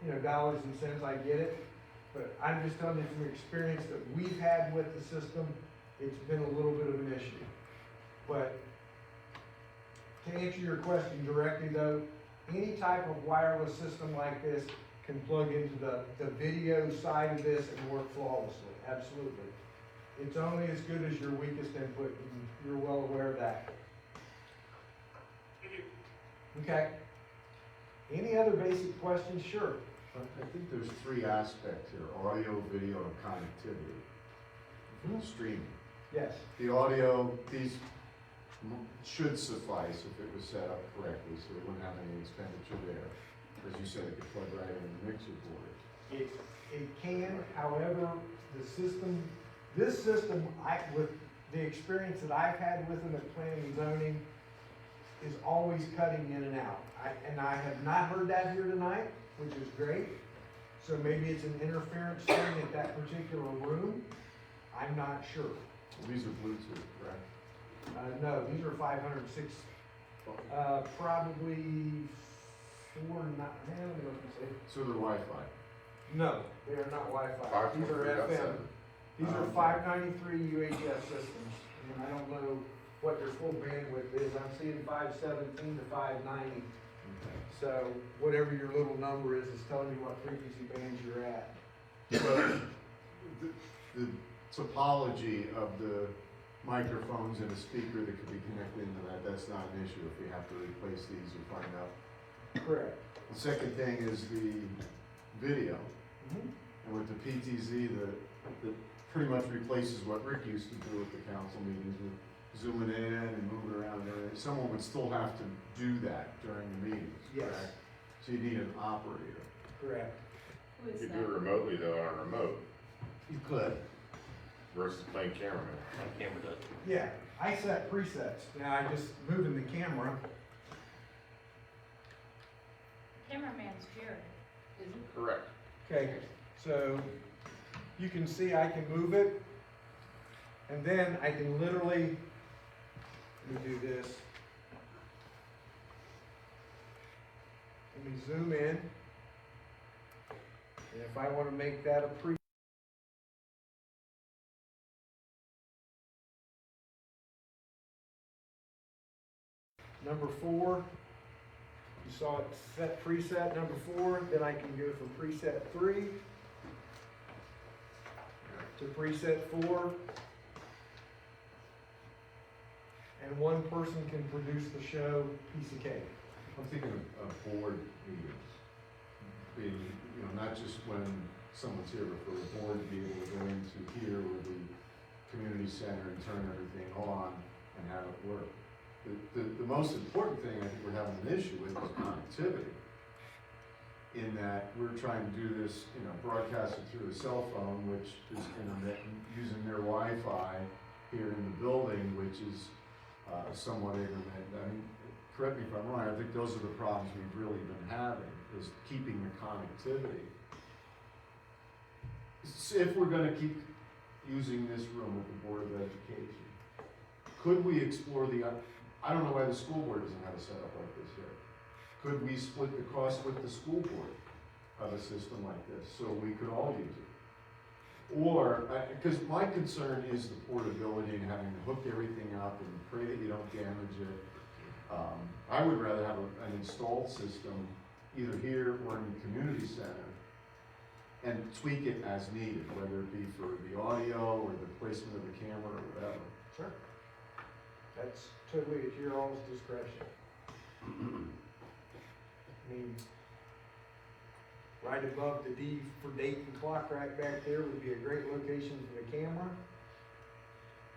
you know, dollars and cents, I get it. But I'm just telling you from experience that we've had with the system, it's been a little bit of an issue. But to answer your question directly though, any type of wireless system like this can plug into the video side of this and work flawlessly, absolutely. It's only as good as your weakest input, and you're well aware of that. Okay. Any other basic questions? Sure. I think there's 3 aspects here: audio, video, and connectivity. Streaming. Yes. The audio, these should suffice if it was set up correctly, so we wouldn't have any expenditure there. As you said, it could plug right in the mixer board. It can, however, the system, this system, with the experience that I've had with them at planning and zoning, is always cutting in and out. And I have not heard that here tonight, which is great. So maybe it's an interference thing at that particular room. I'm not sure. Well, these are Bluetooth, correct? No, these are 506, probably 4, let me look and see. So they're Wi-Fi? No, they are not Wi-Fi. These are FM. These are 593 UHF systems, and I don't know what their full bandwidth is. I'm seeing 517 to 590. So whatever your little number is telling you what frequency bands you're at. But the topology of the microphones and a speaker that could be connected into that, that's not an issue if we have to replace these or find out. Correct. The second thing is the video. And with the PTZ, that pretty much replaces what Rick used to do at the council meetings with zooming in and moving around and everything. Someone would still have to do that during the meetings, Yes. correct? So you need an operator. Correct. Who You is could that? do it remotely though on a remote You could. versus playing cameraman. My camera does. Yeah, I set presets. Now I just moving the camera. Cameraman's Jared. Correct. Okay, so you can see I can move it. And then I can literally, let me do this. Let me zoom in. And if I want to make that a pre. Number 4, you saw it set preset number 4, then I can go from preset 3 to preset 4. And one person can produce the show piece of cake. I'm thinking of board meetings. Being, not just when someone's here, but for the board to be able to go into here with the community center and turn everything on and have it work. The most important thing I think we're having an issue with is connectivity. In that we're trying to do this, broadcast it through a cell phone, which is intermittent, using their Wi-Fi here in the building, which is somewhat intermittent. I mean, correct me if I'm wrong, I think those are the problems we've really been having, is keeping the connectivity. If we're gonna keep using this room at the Board of Education, could we explore I don't know why the school board doesn't have a setup like this here. Could we split the cost with the school board of a system like this, so we could all use it? Or, because my concern is the portability and having to hook everything up and pray that you don't damage it. I would rather have an installed system either here or in the community center and tweak it as needed, whether it be for the audio or the placement of the camera or whatever. Sure. That's totally at your all's discretion. I mean, right above the D for Dayton clock right back there would be a great location for the camera.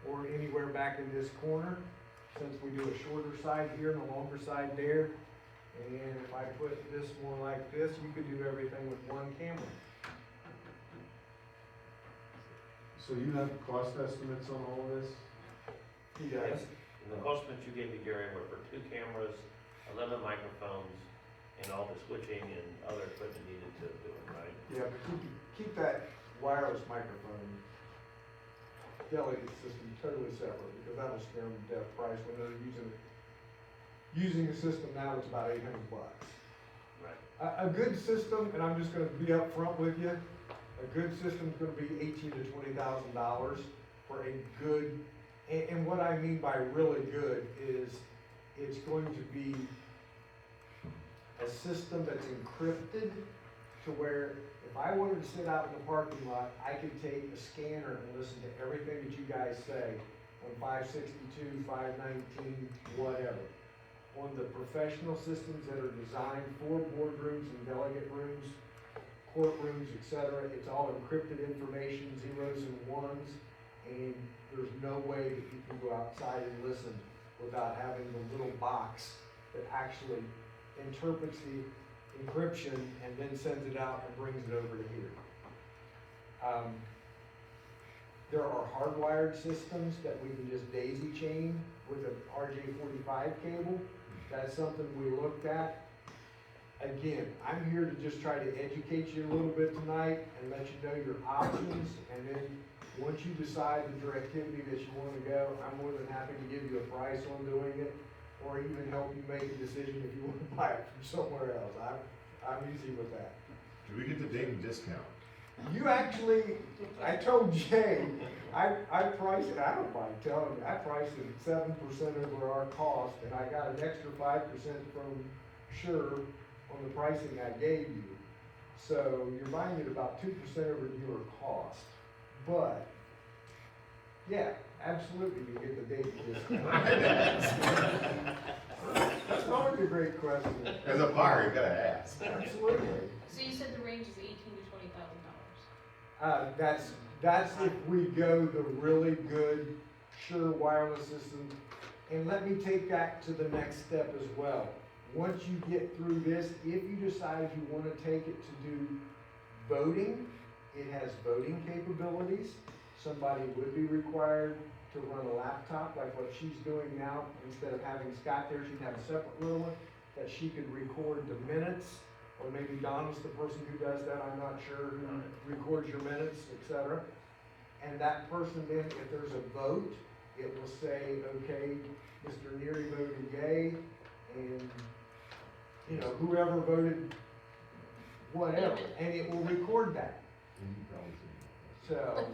Or anywhere back in this corner, since we do a shorter side here and a longer side there. And if I put this more like this, you could do everything with one camera. So you have cost estimates on all of this? He does. And the estimates you gave me, Gary, were for 2 cameras, 11 microphones, and all the switching and other equipment needed to do it, right? Yeah, but keep that wireless microphone delegate system totally separate, because that'll scare them to death price when they're using the system now. It's about $800. Right. A good system, and I'm just gonna be upfront with you, a good system's gonna be $18,000 to $20,000 for a good, and what I mean by really good is it's going to be a system that's encrypted to where if I wanted to sit out in the parking lot, I could take a scanner and listen to everything that you guys say on 562, 519, whatever. On the professional systems that are designed for boardrooms and delegate rooms, courtrooms, etc., it's all encrypted information, zeros and ones, and there's no way that you can go outside and listen without having the little box that actually interprets the encryption and then sends it out and brings it over to here. There are hardwired systems that we can just daisy chain with an RJ45 cable. That's something we looked at. Again, I'm here to just try to educate you a little bit tonight and let you know your options, and then once you decide the directivity that you want to go, I'm more than happy to give you a price on doing it, or even help you make a decision if you want to buy it from somewhere else. I'm easy with that. Do we get the Dayton discount? You actually, I told Jay, I priced it, I don't mind telling you, I priced it at 7% over our cost, and I got an extra 5% from Sure on the pricing I gave you. So you're buying it about 2% over your cost. But, yeah, absolutely, you get the Dayton discount. That's always a great great question. As a buyer, you gotta ask. Absolutely. So you said the range is $18,000 to $20,000. That's if we go the really good, sure wireless system. And let me take that to the next step as well. Once you get through this, if you decide you wanna take it to do voting, it has voting capabilities. Somebody would be required to run a laptop like what she's doing now. Instead of having Scott there, she'd have a separate little one that she could record the minutes. Or maybe Donna's the person who does that, I'm not sure, who records your minutes, etc. And that person then, if there's a vote, it will say, okay, Mr. Neary voted yay, and, you know, whoever voted whatever, and it will record that. So,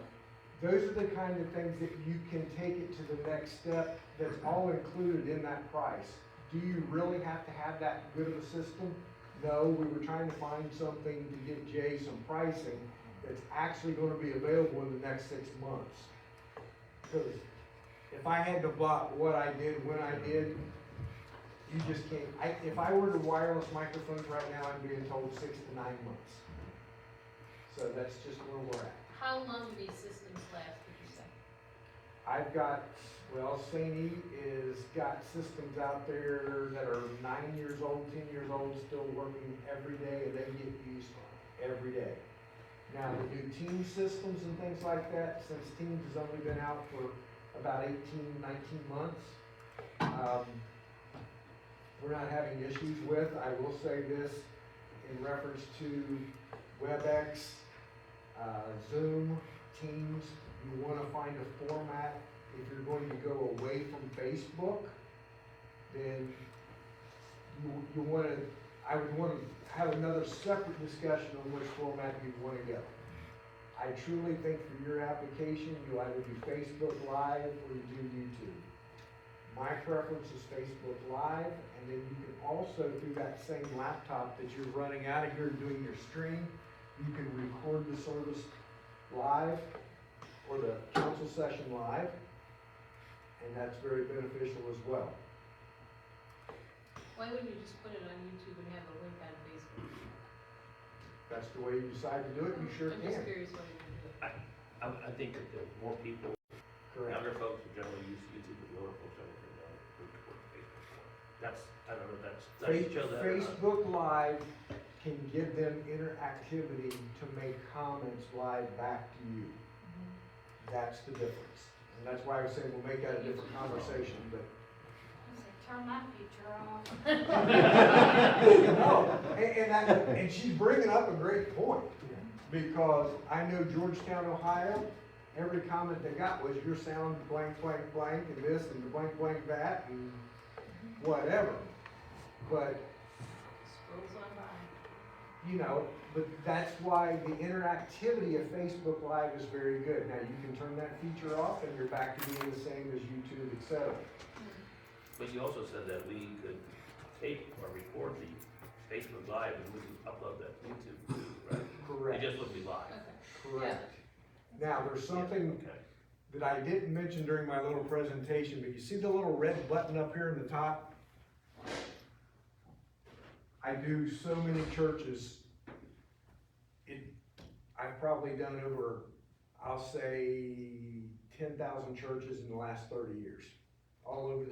those are the kind of things that you can take it to the next step, that's all included in that price. Do you really have to have that good of a system? No, we were trying to find something to get Jay some pricing that's actually gonna be available in the next 6 months. Because if I had to bought what I did when I did, you just can't, if I ordered wireless microphones right now, I'm being told 6 to 9 months. So that's just where we're at. How long do these systems last, would you say? I've got, well, St. E is got systems out there that are 9 years old, 10 years old, still working every day, and they get used every day. Now, the new Teams systems and things like that, since Teams has only been out for about 18, 19 months, we're not having issues with. I will say this in reference to WebEx, Zoom, Teams, you want to find a format. If you're going to go away from Facebook, then you want to, I would want to have another separate discussion on which format you want to go. I truly think for your application, you either do Facebook Live or you do YouTube. My preference is Facebook Live, and then you can also, through that same laptop that you're running out of here and doing your stream, you can record the service live or the council session live, and that's very beneficial as well. Why wouldn't you just put it on YouTube and have a link on Facebook? That's the way you decide to do it, you sure I'm can. just curious why you would do it. I think that the more people, Correct. younger folks who generally use YouTube, and the older folks generally report Facebook more. That's, I don't know, that's show that or not. Facebook Live can give them interactivity to make comments live back to you. That's the difference. And that's why I was saying we'll make that a different conversation, but. Turn my feature off. No, and she's bringing up a great point, because I know Georgetown, Ohio, every comment they got was your sound blank, blank, blank, and this, and the blank, blank, that, and whatever. But, Scrolls on by. you know, but that's why the interactivity of Facebook Live is very good. Now, you can turn that feature off, and you're back to being the same as YouTube, etc. But you also said that we could tape or record the Facebook Live and we could upload that to YouTube too, right? Correct. It just wouldn't be live. Correct. Now, there's something Okay. that I didn't mention during my little presentation, but you see the little red button up here in the top? I do so many churches. I've probably done over, I'll say, 10,000 churches in the last 30 years, all over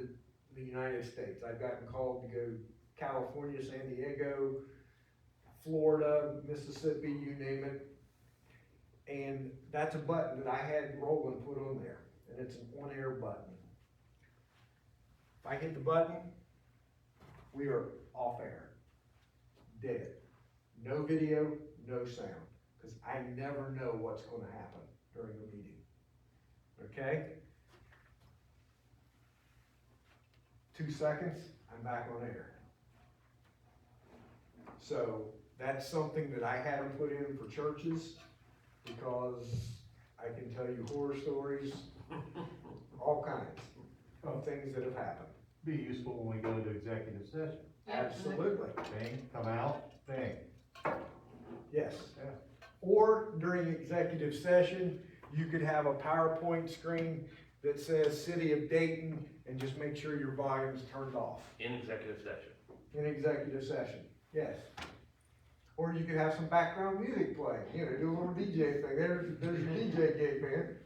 the United States. I've gotten called to go California, San Diego, Florida, Mississippi, you name it. And that's a button that I had Roland put on there, and it's an on-air button. If I hit the button, we are off air, dead. No video, no sound, because I never know what's going to happen during a meeting. Okay? 2 seconds, I'm back on air. So that's something that I haven't put in for churches, because I can tell you horror stories, all kinds of things that have happened. Be useful when we go into executive session. Absolutely. Bang, come out, bang. Yes. Yeah. Or during executive session, you could have a PowerPoint screen that says City of Dayton, and just make sure your volume's turned off. In executive session. in executive session, yes. Or you could have some background music playing, you know, do a little DJ thing, there's your DJ gig, man.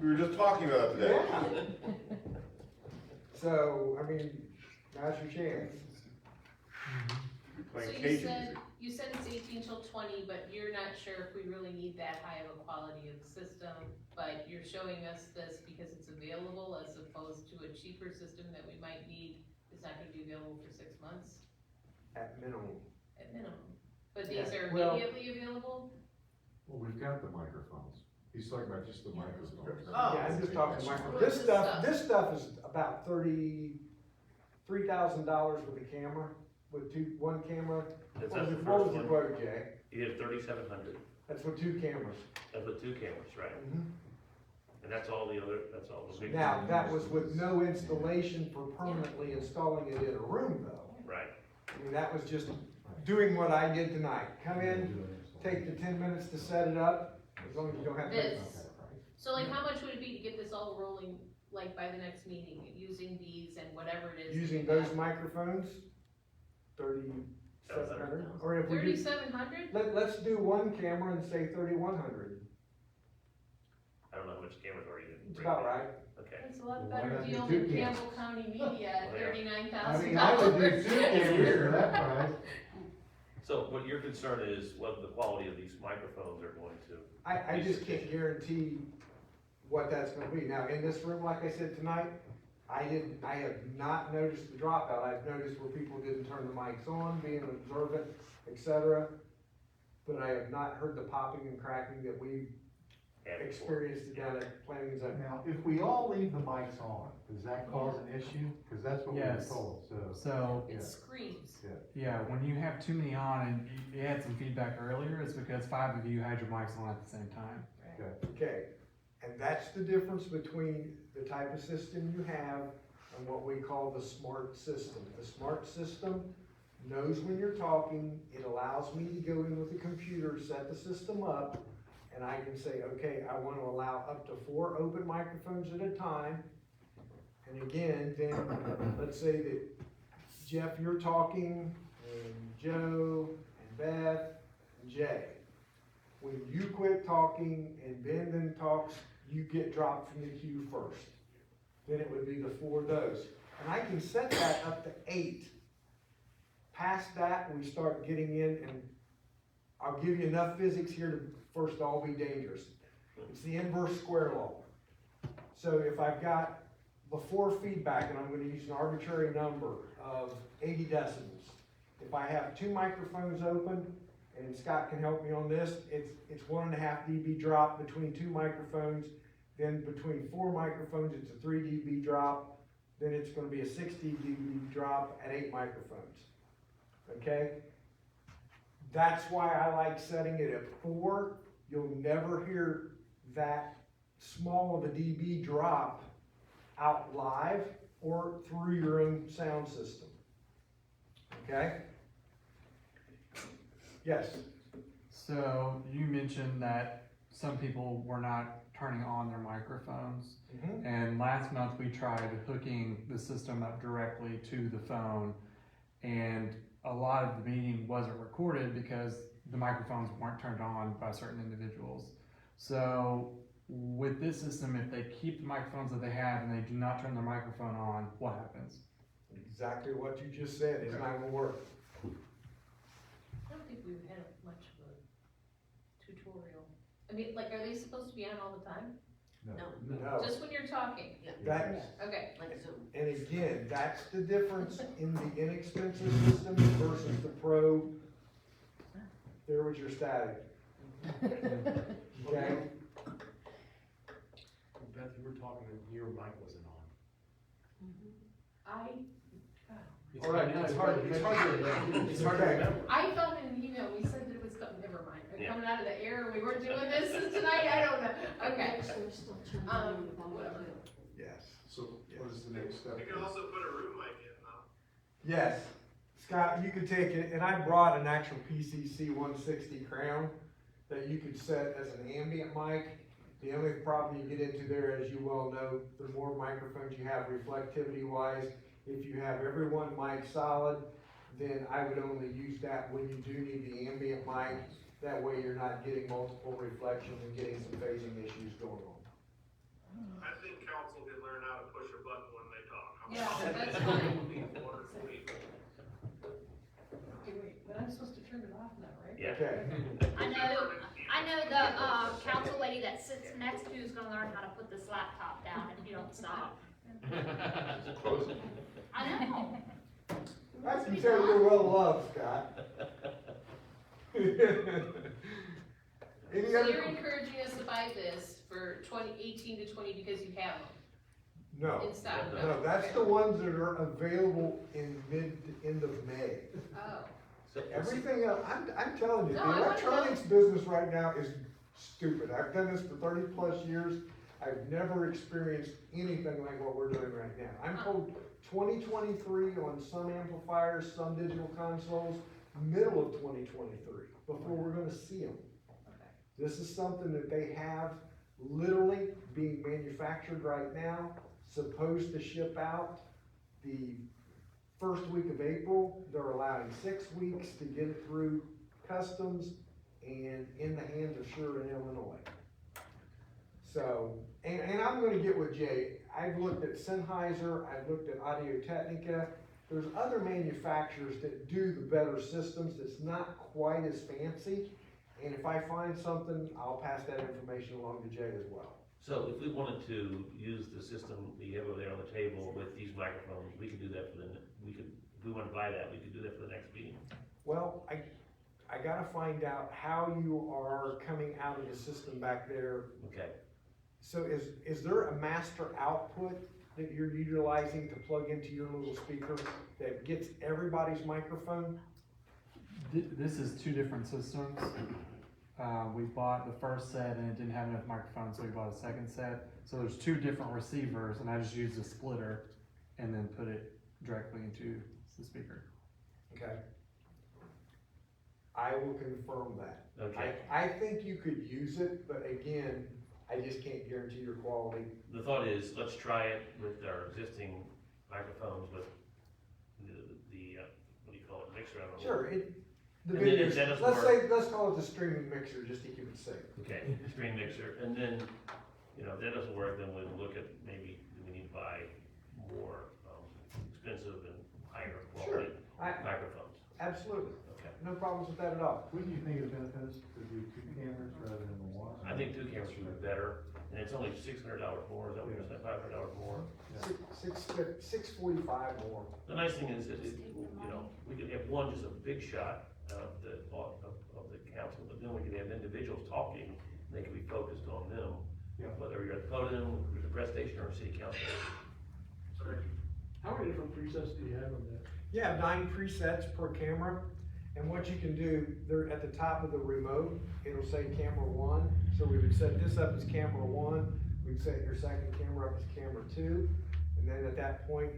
We were just talking about it today. Yeah. So, I mean, now's your chance. Playing So Cajun you said it's 18 till 20, but you're not sure if we really need that high of a quality of system, but you're showing us this because it's available as opposed to a cheaper system that we might need, it's not gonna be available for 6 months At minimum. at minimum. But these Yeah, are well- immediately available? Well, we've got the microphones. He's talking about just the microphones. Oh. Yeah, I'm just talking micro, What's this stuff is about $33,000 with a camera, with one camera. Is What that was the it- what was first the one? quote, Jay? You did 3,700, That's with 2 cameras. that's with 2 cameras, right? Mhm. And that's all the other, that's all the big. Now, that was with no installation for permanently installing it in a room though. Right. I mean, that was just doing what I did tonight. Come in, take the 10 minutes to set it up, as long as you don't have to. This. So like, how much would it be to get this all rolling, like by the next meeting, using these and whatever it is? Using those microphones, 3,700, or if we do, 3,700? let's do one camera and say 3,100. I don't know how much cameras are you. It's about right. Okay. That's a lot Well, why better not do deal 2 than cameras? Campbell County Media at Well, yeah. $39,000. I would do 2 cameras for that price. So what your concern is, what the quality of these microphones are going to. I just can't guarantee what that's gonna be. Now, in this room, like I said tonight, I have not noticed the dropout. I've noticed where people didn't turn the mics on, being observant, et cetera. But I have not heard the popping and cracking that we experienced down at Planning and Zoning. Now, if we all leave the mics on, does that cause an issue? Cause that's what we were Yes. told, so. So, It screams. yeah, when you have too many on, and you had some feedback earlier, it's because 5 of you had your mics on at the same time. Okay, and that's the difference between the type of system you have and what we call the smart system. The smart system knows when you're talking, it allows me to go in with the computer, set the system up, and I can say, okay, I want to allow up to 4 open microphones at a time. And again, then, let's say that Jeff, you're talking, and Joe, and Beth, and Jay. When you quit talking and Ben then talks, you get dropped from the queue first. Then it would be the 4 of those. And I can set that up to 8. Past that, we start getting in, and I'll give you enough physics here to first all be dangerous. It's the inverse square law. So if I've got before feedback, and I'm gonna use an arbitrary number of 80 decibels. If I have 2 microphones open, and Scott can help me on this, it's 1.5 dB drop between 2 microphones, then between 4 microphones, it's a 3 dB drop, then it's gonna be a 60 dB drop at 8 microphones, okay? That's why I like setting it at 4. You'll never hear that small of a dB drop out live or through your own sound system, okay? Yes? So you mentioned that some people were not turning on their microphones. Mhm. And last month we tried hooking the system up directly to the phone, and a lot of the meeting wasn't recorded because the microphones weren't turned on by certain individuals. So with this system, if they keep the microphones that they have and they do not turn their microphone on, what happens? Exactly what you just said, it's not gonna work. I don't think we've had much of a tutorial. I mean, like, are they supposed to be on all the time? No. Just when you're talking? That's, Okay. and again, that's the difference in the inexpensive system versus the pro. There was your static. Okay? Beth, you were talking and your mic wasn't on. It's All right, hard- nice. it's hard to remember. It's hard to Okay. remember. I thought in an email, we said that it was coming, never mind, Yeah. coming out of the air, we weren't doing this tonight, I don't know, okay. Whatever. Yes. So what is the next step? You can also put a room mic in, though. Yes, Scott, you could take it, and I brought an actual PCC 160 crown that you could set as an ambient mic. The only problem you get into there, as you well know, the more microphones you have reflectivity wise, If you have everyone mic solid, then I would only use that when you do need the ambient mic. That way you're not getting multiple reflections and getting some phasing issues going on. I think council can learn how to push a button when they talk. Yeah, that's fine. Okay, wait, but I'm supposed to turn it off now, right? Yeah. Okay. I know the, council lady that sits next to you is gonna learn how to put this laptop down if you don't stop. I know. I can tell you're well loved, Scott. Any So other? you're encouraging us to buy this for 18 to 20 because you have them No, in stock? no, that's the ones that are available in end of May. Oh, Everything else, I'm telling you, No, the I wanna electronics business right now is stupid. I've done this for 30+ years. I've never experienced anything like what we're doing right now. I'm told 2023 on some amplifiers, some digital consoles, middle of 2023, before we're gonna see them. This is something that they have literally being manufactured right now, supposed to ship out the first week of April. They're allowing 6 weeks to get it through customs and in the hands of Shure in Illinois. So, and I'm gonna get with Jay. I've looked at Sennheiser, I've looked at Audio Technica. There's other manufacturers that do the better systems that's not quite as fancy. And if I find something, I'll pass that information along to Jay as well. So if we wanted to use the system we have over there on the table with these microphones, we could do that for if we want to buy that, we could do that for the next meeting. Well, I gotta find out how you are coming out of the system back there. Okay. So is there a master output that you're utilizing to plug into your little speaker that gets everybody's microphone? This is two different systems. We bought the first set and it didn't have enough microphones, so we bought a second set. So there's two different receivers, and I just used a splitter and then put it directly into the speaker. Okay. I will confirm that. Okay. I think you could use it, but again, I just can't guarantee your quality. The thought is, let's try it with our existing microphones with the what do you call it, mixer? I don't know. Sure, the And then video, if that doesn't let's call it the streaming mixer, just to keep it safe. Okay, screen mixer, and then, if that doesn't work, then we'll look at maybe, do we need to buy more, expensive and higher quality microphones? Absolutely. Okay. No problems with that at all. Wouldn't you think it benefits to do 2 cameras rather than the one? I think 2 cameras would be better, and it's only $600 more, is that what you're saying, $500 more? $645 more. The nice thing is that, we could have one, just a big shot of the council, but then we could have individuals talking, and they can be focused on them. Yeah. Whether you're at the podium, or the press station, or a city council. How many different presets do you have on that? You have 9 presets per camera, and what you can do, they're at the top of the remote, it'll say camera 1, so we would set this up as camera 1, we'd set your second camera up as camera 2, and then at that point,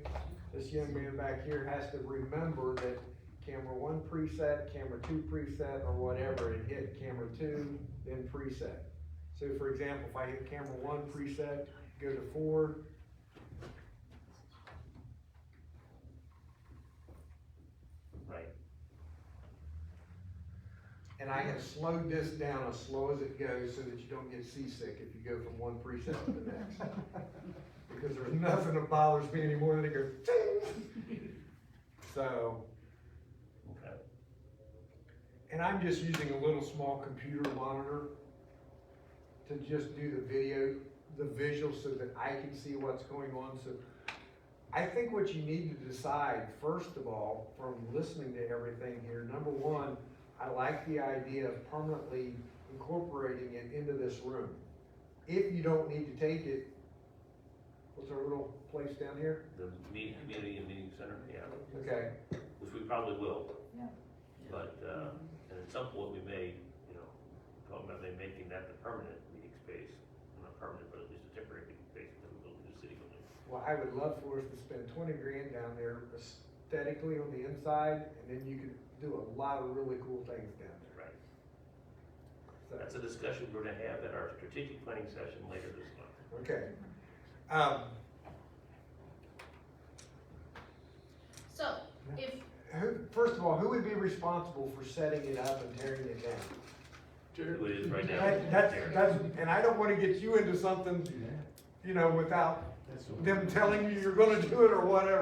this young man back here has to remember that camera 1 preset, camera 2 preset, or whatever, and hit camera 2, then preset. So for example, if I hit camera 1 preset, go to 4, Right. and I have slowed this down as slow as it goes so that you don't get seasick if you go from one preset to the next. Because there's nothing that bothers me anymore than it goes ting. So. Okay. And I'm just using a little small computer monitor to just do the visual so that I can see what's going on. So I think what you need to decide, first of all, from listening to everything here, number one, I like the idea of permanently incorporating it into this room. If you don't need to take it, what's our little place down here? The community and meeting center, yeah. Okay. Which we probably will. Yeah. But, and at some point we may, talk about maybe making that the permanent meeting space. Not permanent, but at least a temporary meeting space that we build in the city building. Well, I would love for us to spend 20 grand down there aesthetically on the inside, and then you could do a lot of really cool things down there. Right. So, That's a discussion we're gonna have at our strategic planning session later this month. okay. So, if, First of all, who would be responsible for setting it up and tearing it down? Typically it's right now. That's, and I don't wanna get you into something, you know, without them telling you you're gonna do it or whatever.